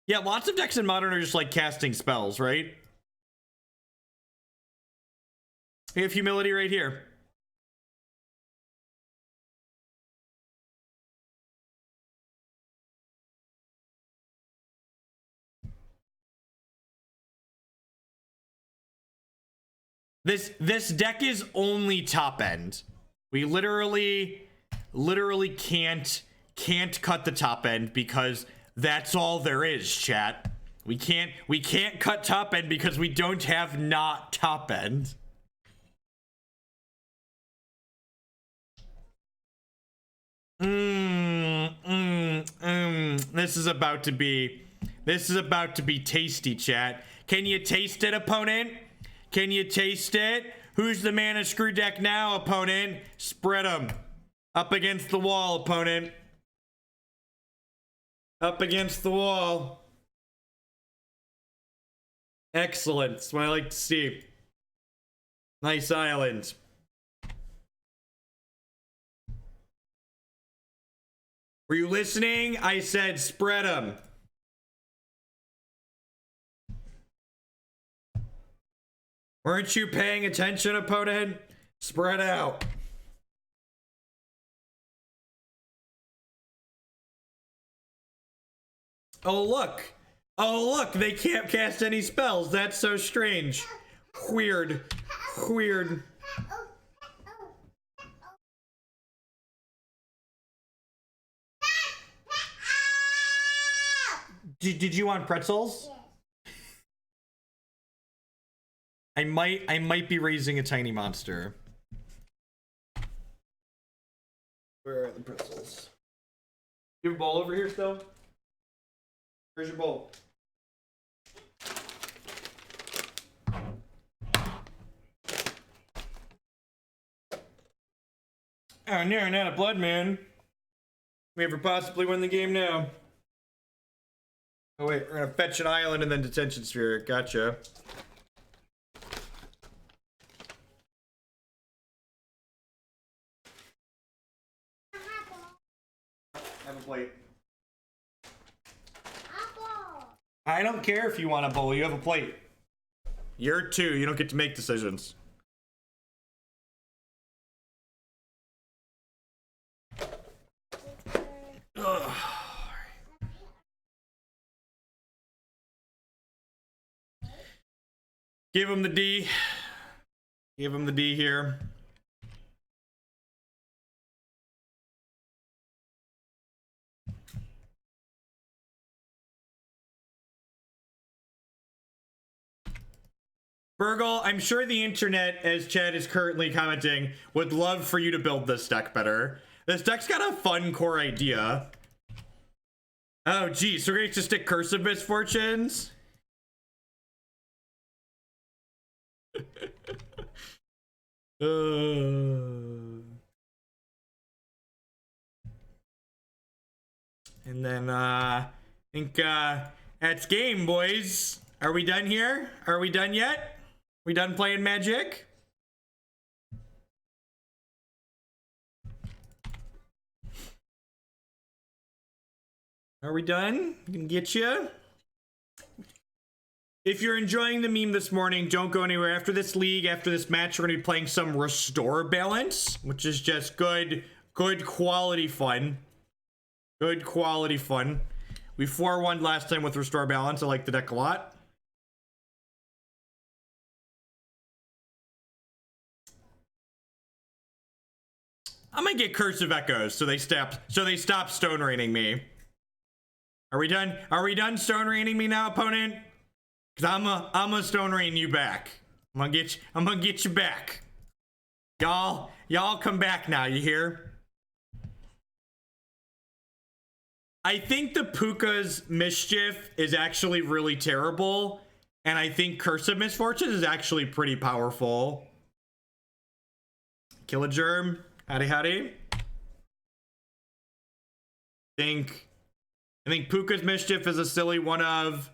Yeah, lots of decks in Modern are just like casting spells, right? We have humility right here. This deck is only top end. We literally can't cut the top end because that's all there is, chat. We can't cut top end because we don't have not top end. This is about to be tasty, chat. Can you taste it, opponent? Can you taste it? Who's the mana screw deck now, opponent? Spread them. Up against the wall, opponent. Up against the wall. Excellent. That's what I like to see. Nice island. Were you listening? I said spread them. Weren't you paying attention, opponent? Spread out. Oh, look. Oh, look. They can't cast any spells. That's so strange. Weird. Weird. Did you want pretzels? I might be raising a tiny monster. Where are the pretzels? You have a bowl over here still? Where's your bowl? Oh no, not a blood man. We ever possibly win the game now? Oh wait, we're gonna fetch an island and then Detention Sphere. Gotcha. Have a plate. I don't care if you want a bowl. You have a plate. You're two. You don't get to make decisions. Ugh. Give him the D. Give him the D here. Burgle, I'm sure the internet, as Chad is currently commenting, would love for you to build this deck better. This deck's got a fun core idea. Oh, geez, so we're going to stick Curse of Misfortunes? And then, I think, that's game, boys. Are we done here? Are we done yet? We done playing Magic? Are we done? Can get you. If you're enjoying the meme this morning, don't go anywhere. After this league, after this match, we're gonna be playing some Restore Balance, which is just good quality fun. Good quality fun. We 4-1 last time with Restore Balance. I like the deck a lot. I'm gonna get Curse of Echoes so they stop stone raining me. Are we done? Are we done stone raining me now, opponent? Cause I'm a stone rain you back. I'm gonna get you back. Y'all come back now, you hear? I think the Puca's Mischief is actually really terrible, and I think Curse of Misfortunes is actually pretty powerful. Kill a germ. Howdy howdy. I think Puca's Mischief is a silly one of.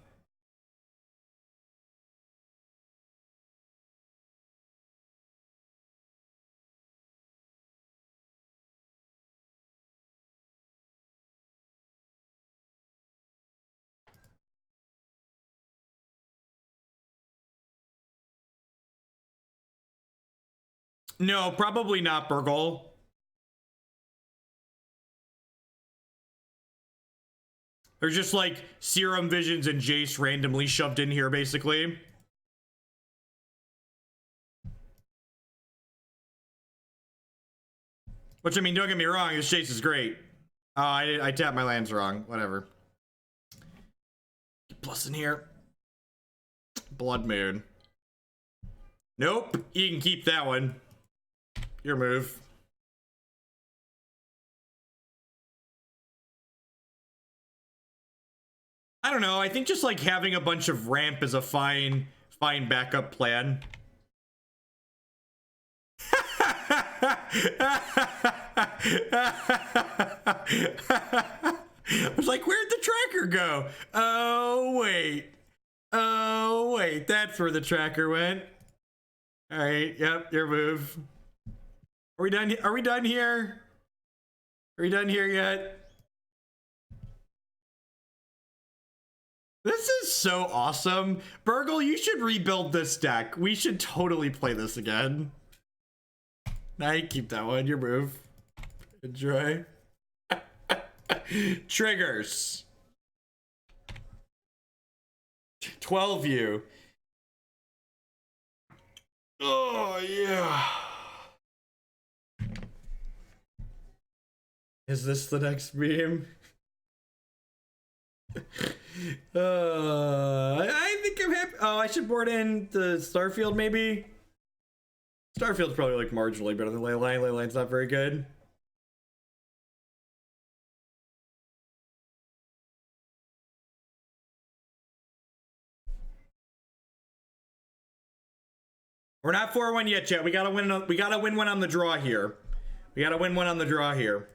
No, probably not, Burgle. There's just like Serum Visions and Jace randomly shoved in here, basically. Which, I mean, don't get me wrong, this Jace is great. Oh, I tapped my lands wrong. Whatever. Plus in here. Blood Moon. Nope. You can keep that one. Your move. I don't know. I think just like having a bunch of ramp is a fine backup plan. I was like, where'd the tracker go? Oh, wait. Oh, wait. That's where the tracker went. All right. Yep. Your move. Are we done? Are we done here? Are we done here yet? This is so awesome. Burgle, you should rebuild this deck. We should totally play this again. Now you keep that one. Your move. Enjoy. Triggers. 12U. Oh, yeah. Is this the next meme? I think I'm happy. Oh, I should board in the Starfield, maybe? Starfield's probably like marginally better than Leyline. Leyline's not very good. We're not 4-1 yet, chat. We gotta win one on the draw here. We gotta win one on the draw here.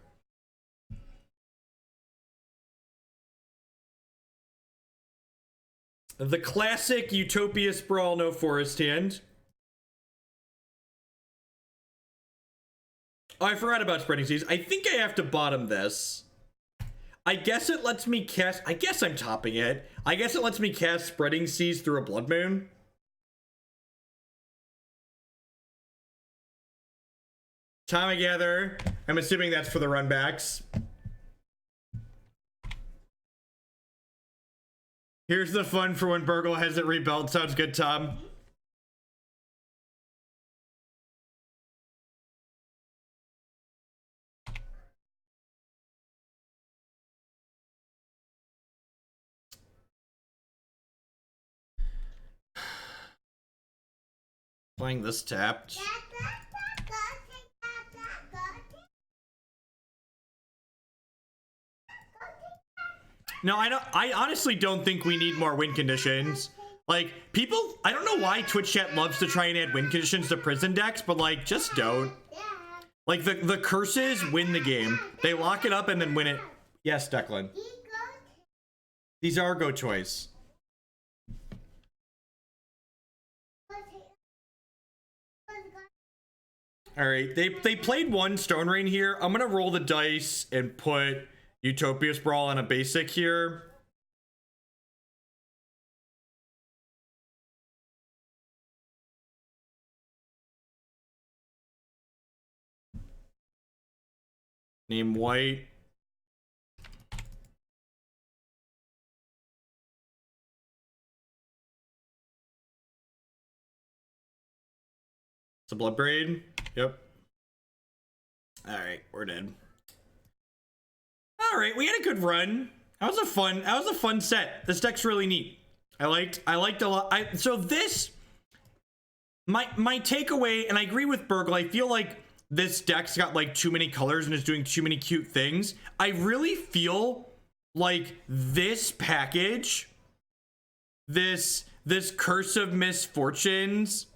The classic Utopia Sprawl, no forest hand. Oh, I forgot about Spreading Seas. I think I have to bottom this. I guess it lets me cast... I guess I'm topping it. I guess it lets me cast Spreading Seas through a Blood Moon. Time I gather. I'm assuming that's for the runbacks. Here's the fun for when Burgle has it rebuilt. Sounds good, Tom. Playing this tapped. No, I honestly don't think we need more win conditions. Like, people, I don't know why Twitch chat loves to try and add win conditions to prison decks, but like, just don't. Like, the curses win the game. They lock it up and then win it. Yes, Declan. These are go choice. All right, they played one Stone Rain here. I'm gonna roll the dice and put Utopia Sprawl on a basic here. Name white. It's a blood braid. Yep. All right, we're dead. All right, we had a good run. That was a fun set. This deck's really neat. I liked a lot. So this, my takeaway, and I agree with Burgle. I feel like this deck's got like too many colors and is doing too many cute things. I really feel like this package, this Curse of Misfortunes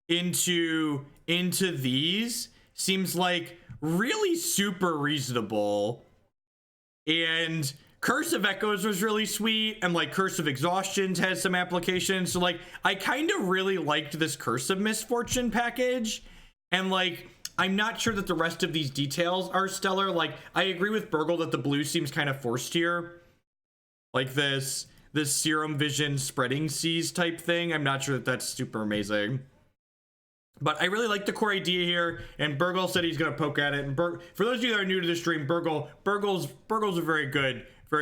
into these seems like really super reasonable. And Curse of Echoes was really sweet, and like Curse of Exhaustions has some applications. So like I kind of really liked this Curse of Misfortune package, and like I'm not sure that the rest of these details are stellar. Like I agree with Burgle that the blue seems kind of forced here, like this Serum Visions Spreading Seas type thing. I'm not sure that that's super amazing, but I really like the core idea here, and Burgle said he's gonna poke at it. And for those of you that are new to the stream, Burgle's a very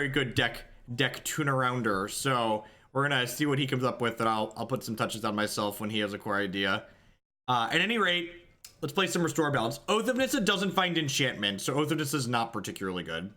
good deck tune-arounder. So we're gonna see what he comes up with, and I'll put some touches on myself when he has a core idea. At any rate, let's play some Restore Balance. Oath of Nissa doesn't find enchantment, so Oath of Nissa is not particularly good.